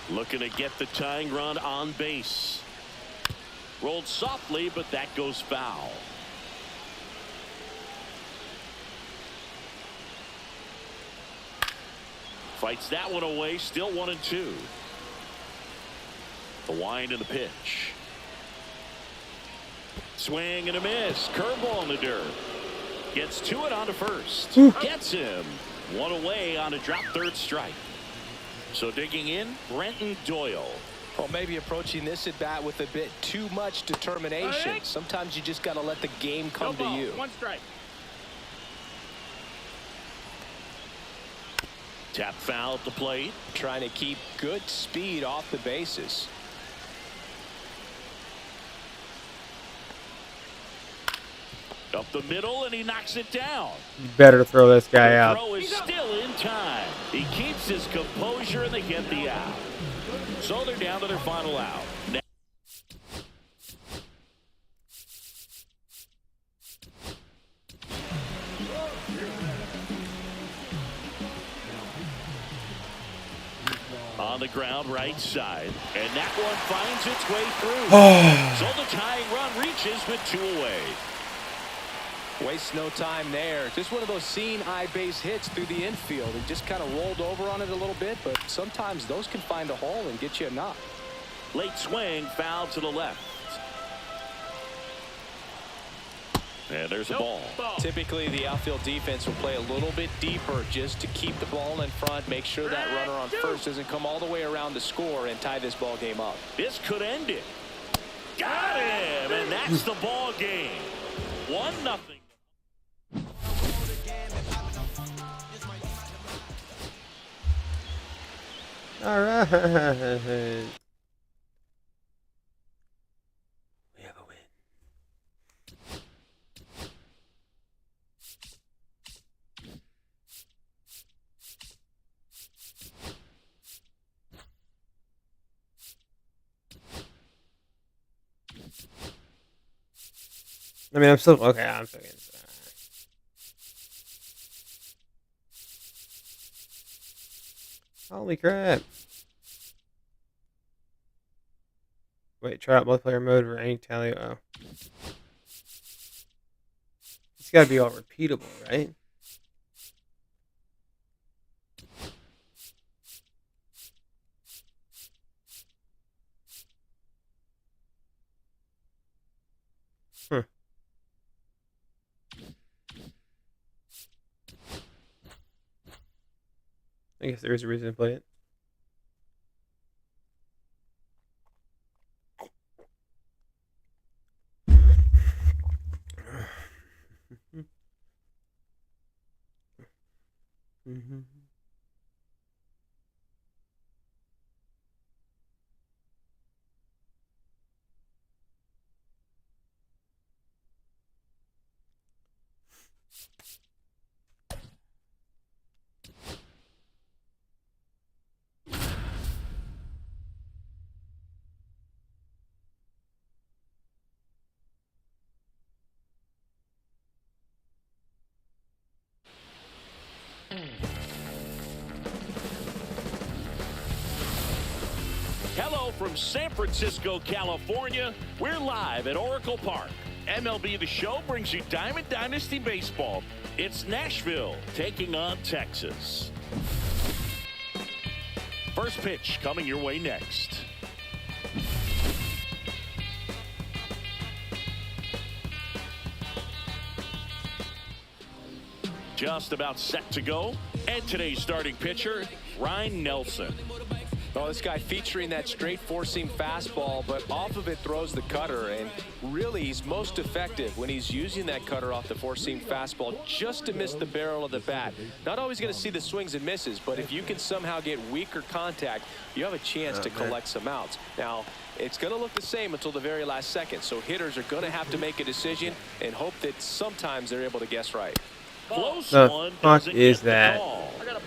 Looking to get the tying run on base. Rolled softly, but that goes foul. Fights that one away, still 1-2. The wind and the pitch. Swing and a miss. Curveball in the dirt. Gets to it onto first. Gets him. One away on a drop third strike. So digging in, Brenton Doyle. Well, maybe approaching this at bat with a bit too much determination. Sometimes you just got to let the game come to you. 1 strike. Tap foul at the plate. Trying to keep good speed off the bases. Up the middle, and he knocks it down. You better throw this guy The out. throw is still in time. He keeps his composure, and they get the out. So they're down to their final out. Now on the ground, right side. And that one finds its way through. So the tying run reaches with 2 away. Wastes no time there. Just one of those seeing eye base hits through the infield. He just kind of rolled over on it a little bit, but sometimes those can find a hole and get you a knock. Late swing, foul to the left. And there's a ball. Typically, the outfield defense will play a little bit deeper just to keep the ball in front, make sure that runner on first doesn't come all the way around to score and tie this ball game up. This could end it. Got him, and that's the ball game. 1-0. All right. We have a win. I mean, I'm still okay. I'm still getting. Holy crap. Wait, try out multiplayer mode, rank, tally. Oh. It's gotta be all repeatable, right? Huh. I guess there is a reason to play it. Mm-hmm. Hello from San Francisco, California. We're live at Oracle Park. MLB The Show brings you Diamond Dynasty Baseball. It's Nashville taking on Texas. First pitch coming your way next. Just about set to go. And today's starting pitcher, Ryan Nelson. Oh, this guy featuring that straight four-seam fastball, but off of it throws the cutter, and really he's most effective when he's using that cutter off the four-seam fastball just to miss the barrel of the bat. Not always going to see the swings and misses, but if you can somehow get weaker contact, you have a chance to collect some outs. Now, it's going to look the same until the very last second, so hitters are going to have to make a decision and hope that sometimes they're able to guess right. Close The one. fuck is that?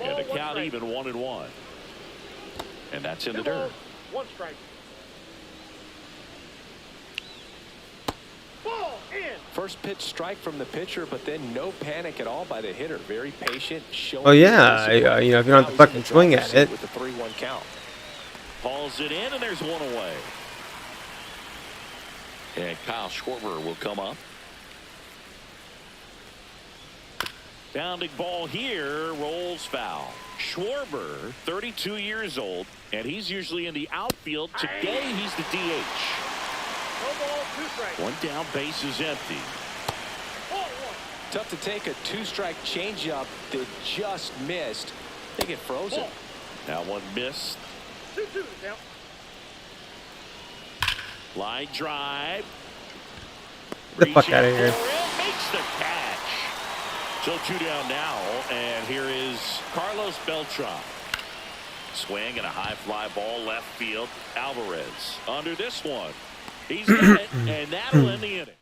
And the count even 1-1. And that's in the dirt. 1 strike. Ball in. First pitch strike from the pitcher, but then no panic at all by the hitter. Very patient. Oh yeah, you know, if you don't have to fucking swing at it. With the 3-1 count. Hauls it in, and there's 1 away. And Kyle Schwarber will come up. Bounding ball here, rolls foul. Schwarber, 32 years old, and he's usually in the outfield. Today, he's the DH. No ball, 2 strikes. 1 down, base is empty. Ball 1. Tough to take a 2-strike changeup that just missed. They get frozen. Ball. Now 1 missed. 2-2 count. Line drive. Get the fuck out of here. Makes the catch. So 2 down now, and here is Carlos Beltran. Swing and a high fly ball left field. Alvarez under this one. He's got it, and that'll end the inning.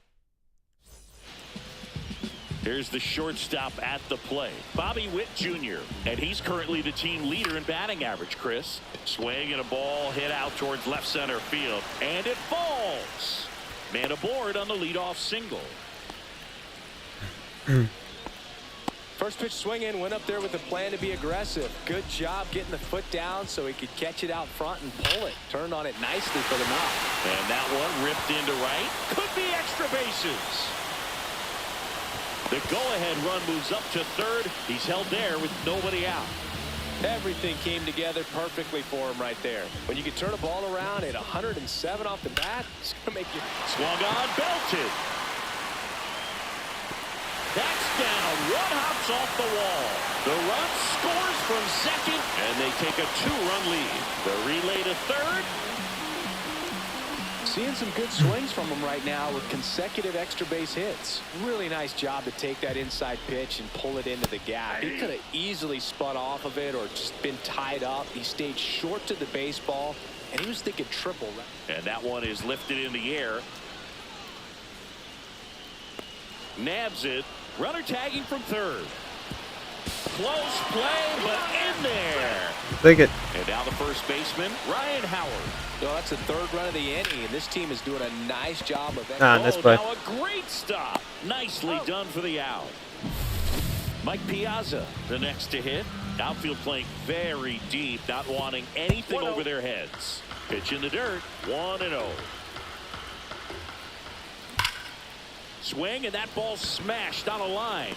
Here's the shortstop at the plate, Bobby Witt Jr., and he's currently the team leader in batting average, Chris. Swing and a ball hit out towards left center field, and it falls. Man aboard on the leadoff single. First pitch swing in, went up there with a plan to be aggressive. Good job getting the foot down so he could catch it out front and pull it. Turned on it nicely for the mount. And that one ripped into right. Could be extra bases. The go-ahead run moves up to third. He's held there with nobody out. Everything came together perfectly for him right there. When you can turn a ball around at 107 off the bat, it's going to make you... Swung on, belted. That's down. One hops off the wall. The run scores from second, and they take a 2-run lead. The relay to third. Seeing some good swings from him right now with consecutive extra base hits. Really nice job to take that inside pitch and pull it into the gap. He could have easily spun off of it or just been tied up. He stayed short to the baseball, and he was thinking triple. And that one is lifted in the air. Nabs it. Runner tagging from third. Close play, but in there. Take it. And now the first baseman, Ryan Howard. No, that's the third run of the inning, and this team is doing a nice job of that. Nice play. Now a great stop. Nicely done for the out. Mike Piazza, the next to hit. Outfield playing very deep, not wanting anything over their heads. Pitch in the dirt, 1-0. Swing, and that ball smashed on a line.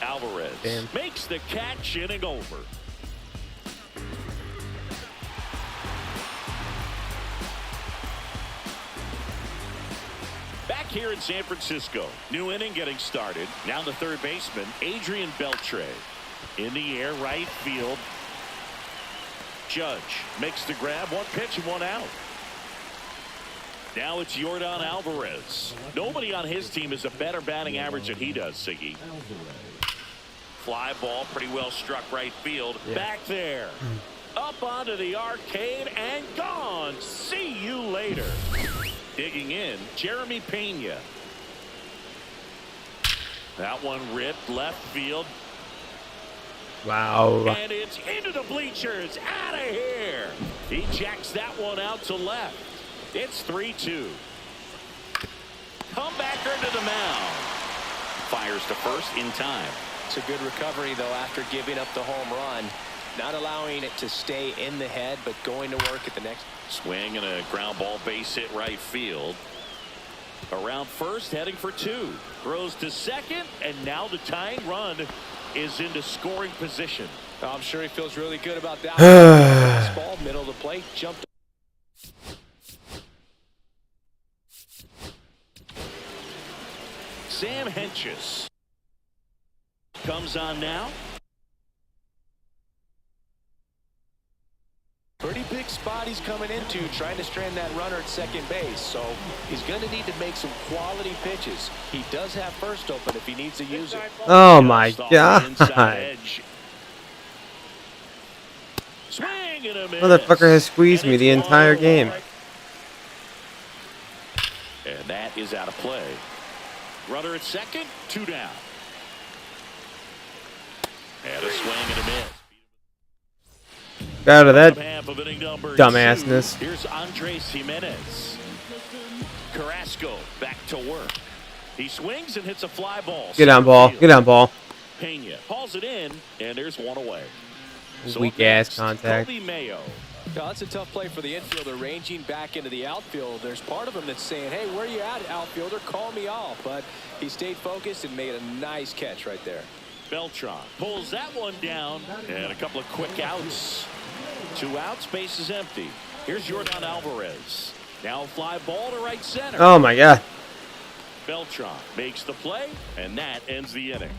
Alvarez makes the catch, inning over. Back here in San Francisco, new inning getting started. Now the third baseman, Adrian Beltre. In the air, right field. Judge makes the grab, one pitch and one out. Now it's Yordan Alvarez. Nobody on his team has a better batting average than he does, Siggy. Fly ball, pretty well struck right field. Yeah. Back there. Up onto the arcade and gone. See you later. Digging in, Jeremy Pena. That one ripped left field. Wow. And it's into the bleachers. Out of here. He jacks that one out to left. It's 3-2. Comebacker to the mound. Fires to first in time. It's a good recovery, though, after giving up the home run. Not allowing it to stay in the head, but going to work at the next. Swing and a ground ball base hit right field. Around first, heading for two. Throws to second, and now the tying run is into scoring position. Oh, I'm sure he feels really good about that. Ball, middle of the plate, jumped. Sam Hentges comes on now. Pretty big spot he's coming into, trying to strand that runner at second base. So he's going to need to make some quality pitches. He does have first open if he needs to use it. Oh my God. Swing and a miss. Motherfucker has squeezed me the entire game. And that is out of play. Runner at second, 2 down. And a swing and a miss. Out of that dumbassness. Here's Andres Jimenez. Carrasco back to work. He swings and hits a fly ball. Get on ball. Get on ball. Pena hauls it in, and there's one away. Weak ass contact. Kobe Mayo. No, that's a tough play for the infielder, ranging back into the outfield. There's part of him that's saying, hey, where you at, outfielder? Call me off. But he stayed focused and made a nice catch right there. Beltran pulls that one down, and a couple of quick outs. 2 outs, base is empty. Here's Yordan Alvarez. Now fly ball to right center. Oh my God. Beltran makes the play, and that ends the inning.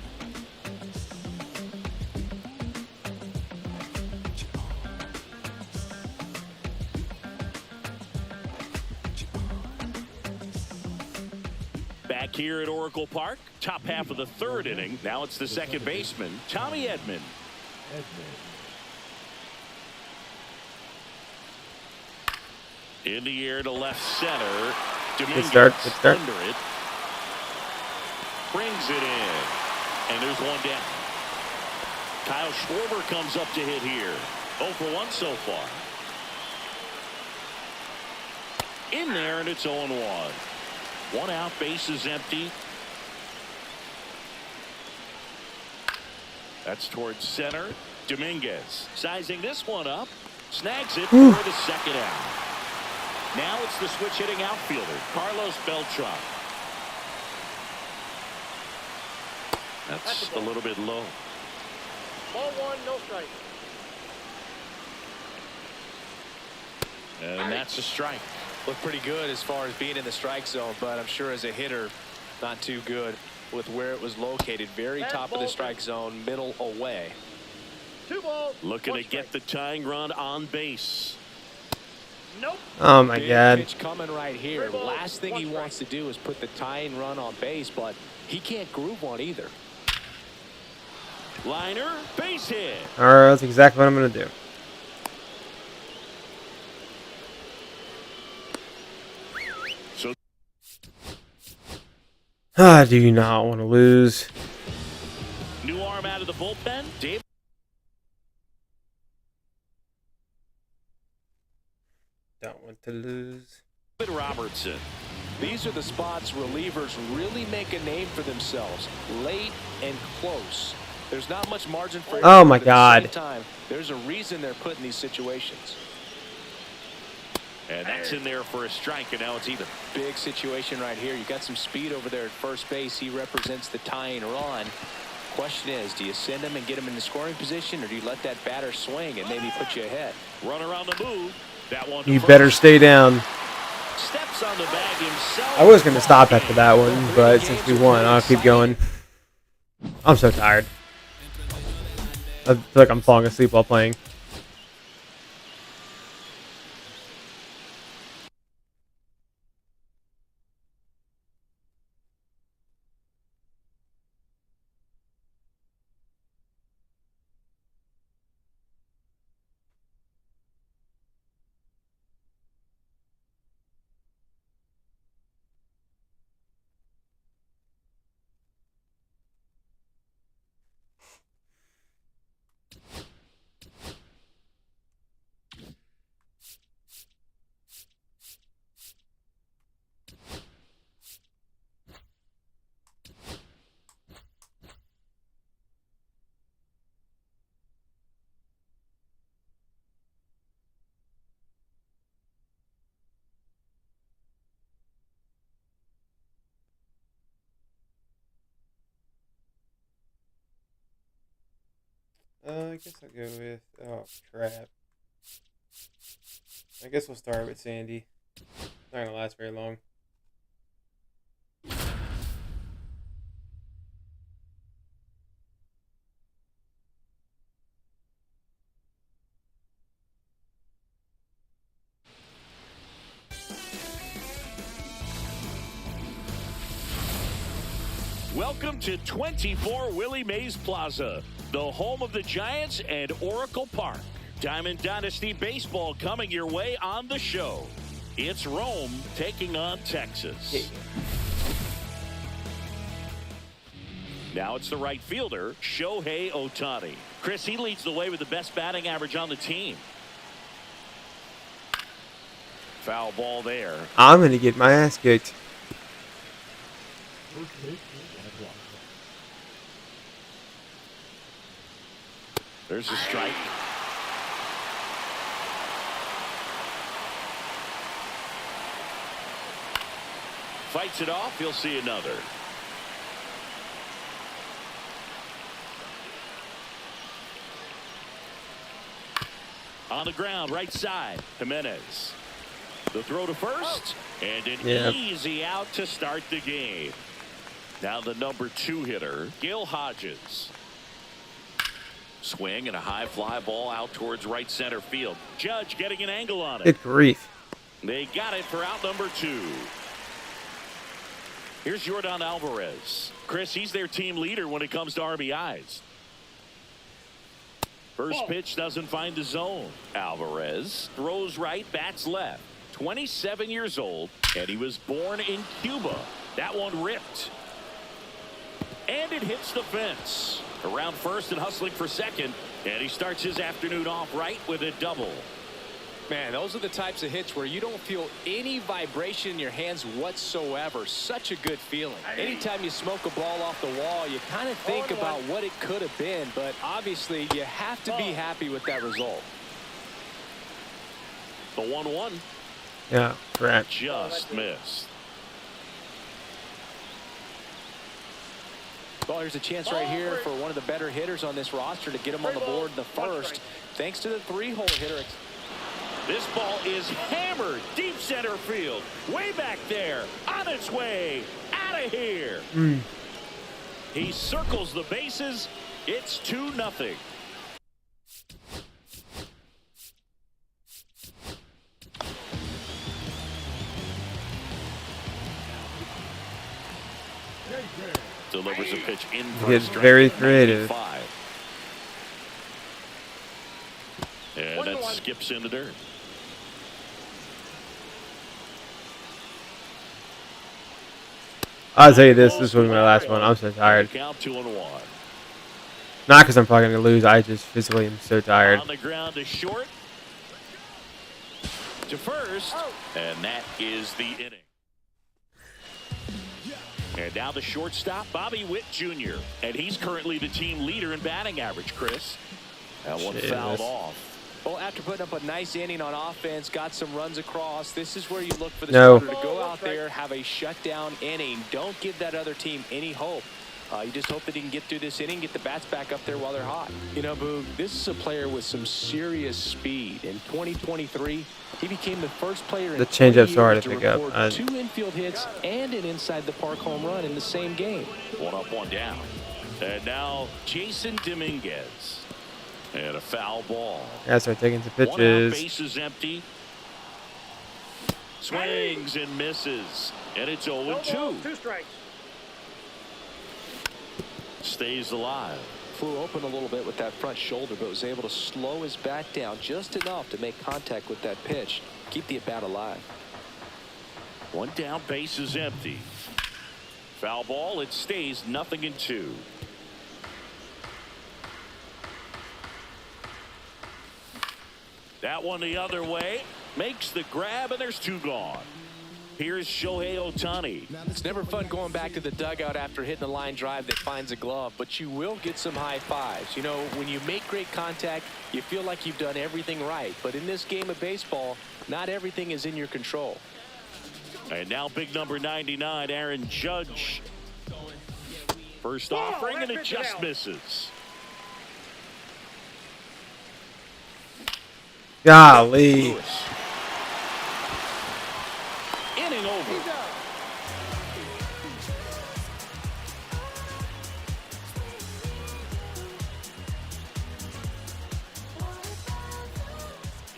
Back here at Oracle Park, top half of the third inning. Now it's the second baseman, Tommy Edman. In the air to left center. Good start. Good start. Under it. Brings it in. And there's one down. Kyle Schwarber comes up to hit here. 0 for 1 so far. In there, and it's 0-1. 1 out, base is empty. That's towards center. Dominguez sizing this one up. Snags it for the second out. Now it's the switch hitting outfielder, Carlos Beltran. That's a little bit low. Ball 1, no strike. And that's a strike. Looked pretty good as far as being in the strike zone, but I'm sure as a hitter, not too good with where it was located. Very top of the strike zone, middle away. 2 balls. Looking 1 to get strike. the tying run on base. Nope. Oh my Big God. pitch coming right here. 3 balls, Last thing 1 he strike. wants to do is put the tying run on base, but he can't groove one either. Liner, base hit. All right, that's exactly what I'm gonna do. So I do not want to lose. new arm out of the bullpen. Dave. Don't want to lose. Robertson. These are the spots relievers really make a name for themselves. Late and close. There's not much margin for Oh my error, but God. at the same time, there's a reason they're put in these situations. And that's in there for a strike, and now it's even. Big situation right here. You got some speed over there at first base. He represents the tying run. Question is, do you send him and get him in the scoring position, or do you let that batter swing and maybe put you ahead? Runner on the move. That one to You first. better stay down. Steps on the bag himself. I was gonna stop after that one, but since we won, I'll keep going. I'm so tired. I feel like I'm falling asleep while playing. I guess I'll go with, oh crap. I guess we'll start with Sandy. Not gonna last very long. Welcome to 24 Willie Mays Plaza, the home of the Giants and Oracle Park. Diamond Dynasty Baseball coming your way on the show. It's Rome taking on Texas. Now it's the right fielder, Shohei Ohtani. Chris, he leads the way with the best batting average on the team. Foul ball there. I'm gonna get my ass kicked. First base, 1 o'clock. There's a strike. Fights it off. He'll see another. On the ground, right side, Jimenez. The throw to first, and an easy out to start the game. Now the number 2 hitter, Gil Hodges. Swing and a high fly ball out towards right center field. Judge getting an angle on it. Good grief. They got it for out number 2. Here's Yordan Alvarez. Chris, he's their team leader when it comes to RBIs. First pitch doesn't find the zone. Alvarez throws right, bats left. 27 years old, and he was born in Cuba. That one ripped. And it hits the fence. Around first and hustling for second. And he starts his afternoon off right with a double. Man, those are the types of hits where you don't feel any vibration in your hands whatsoever. Such a good feeling. Anytime you smoke a ball off the wall, you kind of think about what it could have been, but obviously you have to be happy with that result. The 1-1. Yeah, correct. Just missed. Well, here's a chance right here for one of the better hitters on this roster to get him on the board in the first, thanks to the 3-hole hitter. This ball is hammered deep center field. Way back there. On its way. Out of here. He circles the bases. It's 2-0. Delivers a pitch in for He's very creative. And that skips in the dirt. I'll tell you this will be my last one. I'm so tired. Count 2-1. Not because I'm probably going to lose. I just physically am so tired. On the ground to short. To first. And that is the inning. And now the shortstop, Bobby Witt Jr. And he's currently the team leader in batting average, Chris. That one fouled off. Well, after putting up a nice inning on offense, got some runs across, this is where you look for the starter to go out there, have a shutdown inning. Don't give that other team any hope. You just hope that he can get through this inning, get the bats back up there while they're hot. You know, Boog, this is a player with some serious speed. In 2023, he became the first player in The changeup's hard years to to pick up. record 2 infield hits and an inside-the-park home run in the same game. 1 up, 1 down. And now Jason Dominguez. And a foul ball. Yeah, start taking some 1 out, pitches. bases empty. Swings and misses. And it's 0-2. 2 strikes. Stays alive. Flew open a little bit with that front shoulder, but was able to slow his bat down just enough to make contact with that pitch. Keep the at-bat alive. 1 down, bases empty. Foul ball, it stays 0-2. That one the other way. Makes the grab, and there's 2 gone. Here's Shohei Ohtani. It's never fun going back to the dugout after hitting a line drive that finds a glove, but you will get some high fives. You know, when you make great contact, you feel like you've done everything right. But in this game of baseball, not everything is in your control. And now big number 99, Aaron Judge. First offering, and it just misses. Golly. Lewis. Inning over.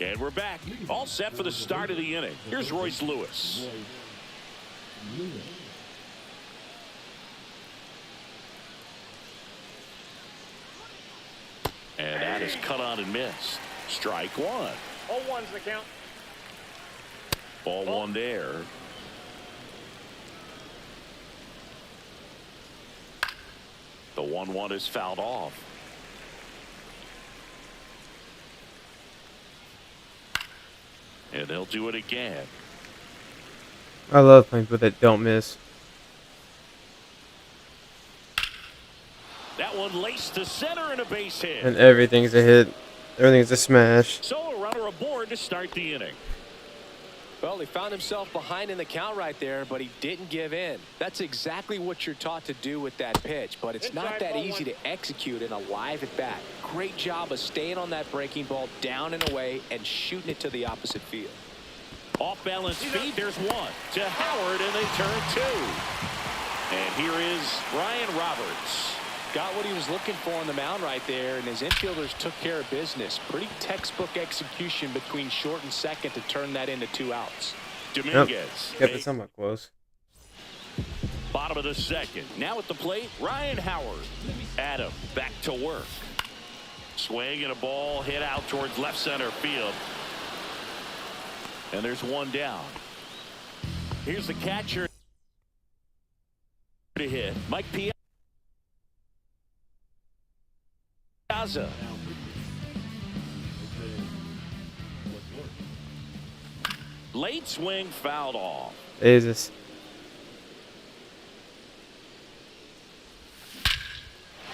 And we're back. All set for the start of the inning. Here's Royce Lewis. And that is cut on and missed. Strike 1. 0-1's the count. Ball 1 there. The 1-1 is fouled off. And they'll do it again. I love playing with it. Don't miss. That one laced to center and a base hit. And everything's a hit. Everything's a smash. So a runner aboard to start the inning. Well, he found himself behind in the count right there, but he didn't give in. That's exactly what you're taught to do with that pitch, but it's not that easy to execute in a live at bat. Great job of staying on that breaking ball down and away and shooting it to the opposite field. Off balance speed, there's 1 to Howard, and they turn 2. And here is Ryan Roberts. Got what he was looking for on the mound right there, and his infielders took care of business. Pretty textbook execution between short and second to turn that into 2 outs. Dominguez. Kept it somewhat close. Bottom of the second. Now at the plate, Ryan Howard. Adam back to work. Swing and a ball hit out towards left center field. And there's 1 down. Here's the catcher to hit. Mike P. Peraza. Late swing fouled off. Jesus.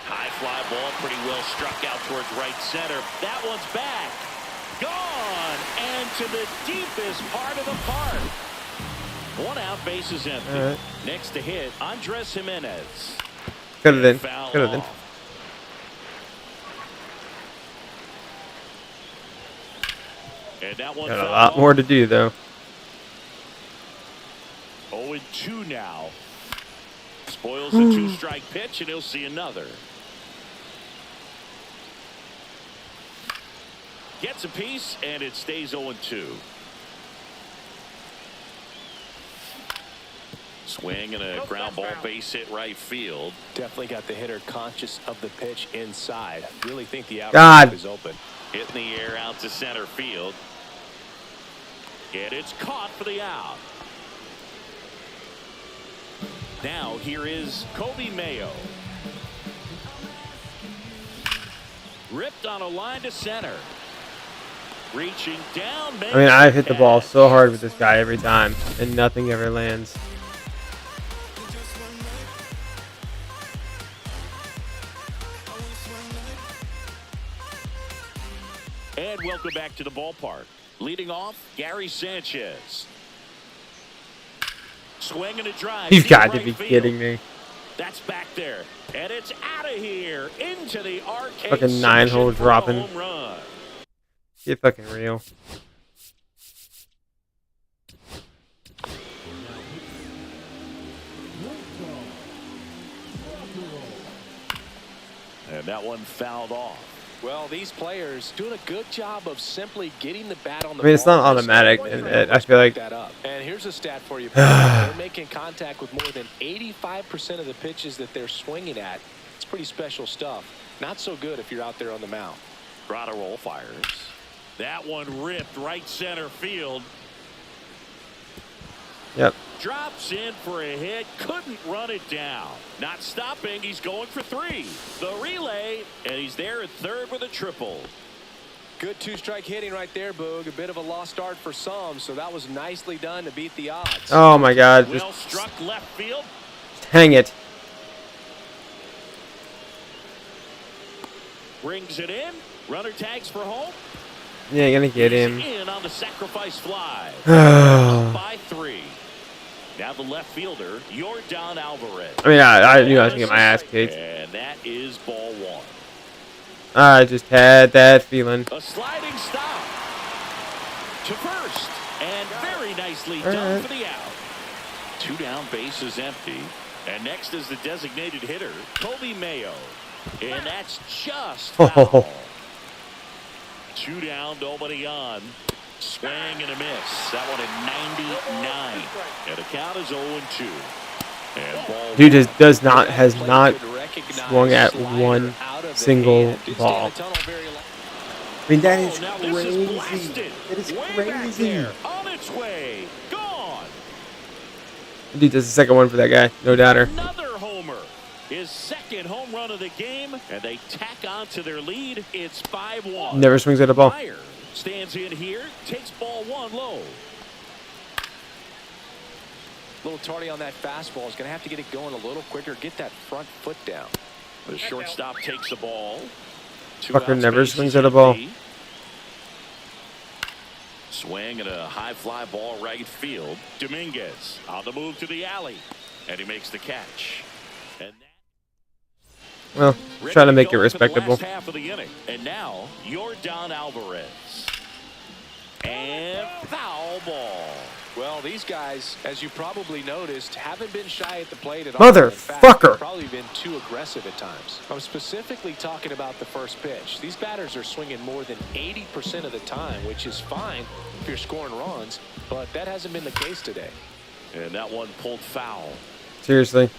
High fly ball, pretty well struck out towards right center. That one's back. Gone. And to the deepest part of the park. 1 out, bases empty. All right. Next to hit, Andres Jimenez. Could have been. Foul Could have been. off. And that one Got a fouled lot off. more to do though. 0-2 now. Spoils a 2-strike pitch, and he'll see another. Gets a piece, and it stays 0-2. Swing and a ground ball, base hit right field. Definitely got the hitter conscious of the pitch inside. Really think the God. outfield is open. Hitting the air out to center field. And it's caught for the out. Now here is Kobe Mayo. Ripped on a line to center. Reaching down. I mean, I've hit the ball so hard with this guy every time, and nothing ever lands. And welcome back to the ballpark. Leading off, Gary Sanchez. Swing and a drive. You've deep got to right be field. kidding me. That's back there. And it's out of here into the arcade. Fucking section 9-hole for a dropping. home run. Get fucking real. And that one fouled off. Well, these players doing a good job of simply getting the bat on the I mean, it's ball. not automatic, and I feel like That up. And here's a stat for you. They're making contact with more than 85% of the pitches that they're swinging at. It's pretty special stuff. Not so good if you're out there on the mound. Grotto roll fires. That one ripped right center field. Yep. Drops in for a hit. Couldn't run it down. Not stopping. He's going for 3. The relay. And he's there at third with a triple. Good 2-strike hitting right there, Boog. A bit of a lost start for some, so that was nicely done to beat the odds. Oh my God! Well Just struck left field. hang it. Brings it in. Runner tags for home. You ain't gonna get He's him. in on the sacrifice fly. Up by 3. Now the left fielder, Yordan Alvarez. I mean, I knew I was gonna get my ass kicked. And that is ball 1. I just had that feeling. A sliding stop to first, and very nicely All done right. for the out. 2 down, base is empty, and next is the designated hitter, Kobe Mayo, and that's just foul. 2 down, nobody on. Swing and a miss. That one at 99, and the count is 0-2. And ball Dude one. just has not swung at one single ball. I mean, that is Now this crazy. blasted. That is Way back crazy. there, on its way. Gone. Dude, that's the second one for that guy. No doubter. Another homer. His second home run of the game, and they tack on to their lead. It's 5-1. Never swings at a ball. Meyer stands in here, takes ball 1 low. A little tardy on that fastball. Is going to have to get it going a little quicker. Get that front foot down. The shortstop takes the ball. 2 Fucker outs, never bases swings at a ball. empty. Swing and a high fly ball right field. Dominguez on the move to the alley, and he makes the catch. And Well, ready try to make it go for the respectable. last half of the inning. And now Yordan Alvarez. And foul ball. Well, these guys, as you probably noticed, haven't been shy at the plate at all. In fact, Motherfucker. they've probably been too aggressive at times. I'm specifically talking about the first pitch. These batters are swinging more than 80% of the time, which is fine if you're scoring runs, but that hasn't been the case today. And that one pulled foul. Seriously.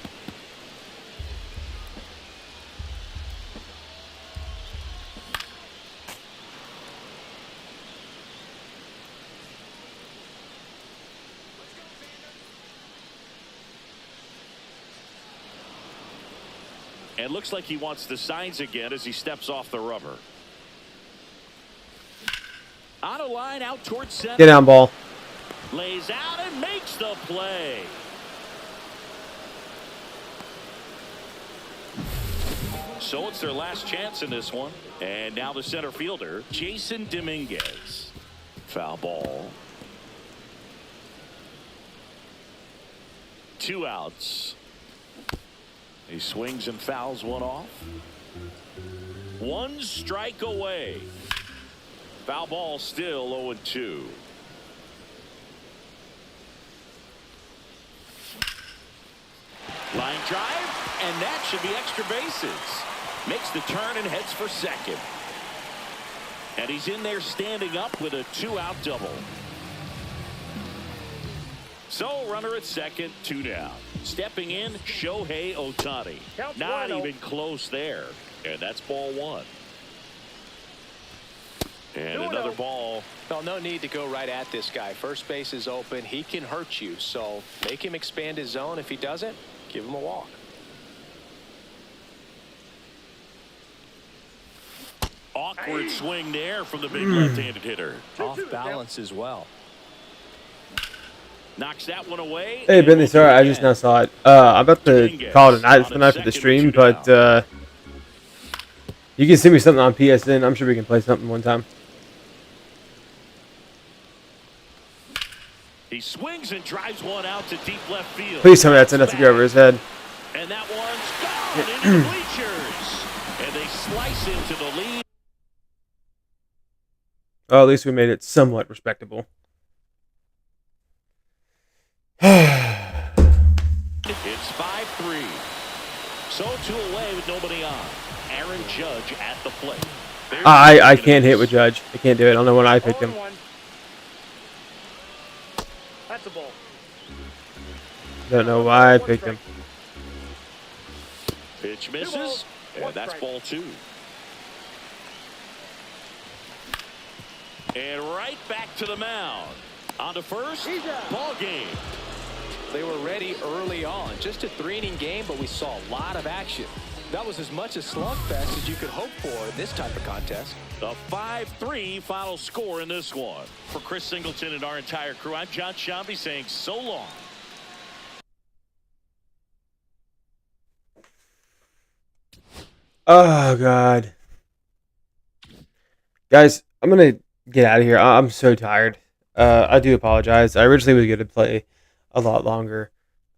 And looks like he wants the signs again as he steps off the rubber. On a line out towards center. Get down, ball. Lays out and makes the play. So it's their last chance in this one. And now the center fielder, Jason Dominguez. Foul ball. 2 outs. He swings and fouls one off. 1 strike away. Foul ball still 0-2. Line drive, and that should be extra bases. Makes the turn and heads for second. And he's in there standing up with a 2-out double. So runner at second, 2 down. Stepping in, Shohei Ohtani. Counts Not 1-0. even close there. And that's ball 1. And 2-0. another ball. Well, no need to go right at this guy. First base is open. He can hurt you. So make him expand his zone. If he doesn't, give him a walk. Awkward swing there from the big left-handed hitter. Off balance as well. Knocks that one away. Hey, Bentley, sorry, I just now saw it. I'm about to call it a night tonight for the stream, but you can send me something on PSN. I'm sure we can play something one time. He swings and drives one out to deep left field. Please tell me that's enough to get over his head. And that one's gone into the bleachers. And they slice into the lead. Oh, at least we made it somewhat respectable. It's 5-3. So 2 away with nobody on. Aaron Judge at the plate. There's I can't hit with Judge. I can't do it. I don't know when I picked him. 0-1. That's a ball. Don't know why I picked him. Pitch misses. And that's ball 2. And right back to the mound. On to first. Ball game. They were ready early on. Just a 3-inning game, but we saw a lot of action. That was as much a slugfest as you could hope for in this type of contest. The 5-3 final score in this one. For Chris Singleton and our entire crew, I'm John Shambi saying so long. Oh, God. Guys, I'm going to get out of here. I'm so tired. I do apologize. I originally was going to play a lot longer.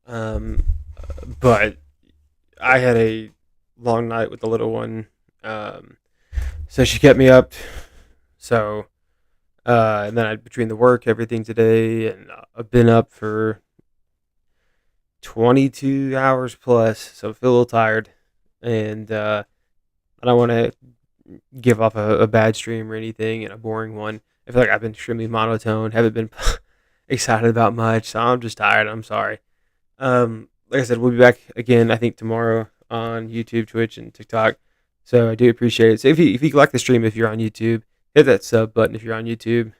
But I had a long night with the little one. So she kept me up. So, and then between the work, everything today, and I've been up for 22 hours plus. So I feel a little tired. And I don't want to give off a bad stream or anything and a boring one. I feel like I've been extremely monotone, haven't been excited about much, so I'm just tired. I'm sorry. Like I said, we'll be back again, I think, tomorrow on YouTube, Twitch, and TikTok. So I do appreciate it. So if you like the stream, if you're on YouTube, hit that sub button if you're on YouTube.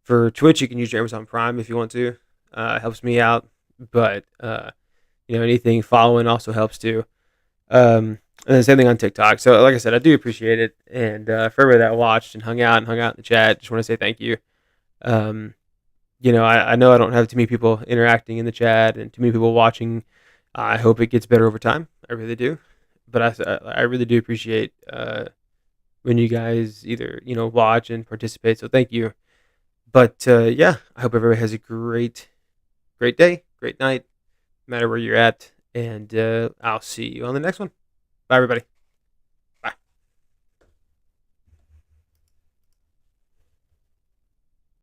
For Twitch, you can use your Amazon Prime if you want to. It helps me out. But, anything following also helps too. And the same thing on TikTok. So, like I said, I do appreciate it. And for everybody that watched and hung out in the chat, just want to say thank you. I know I don't have too many people interacting in the chat and too many people watching. I hope it gets better over time. I really do. But I really do appreciate when you guys either, watch and participate. So thank you. But, I hope everybody has a great day, great night, no matter where you're at. And I'll see you on the next one. Bye, everybody.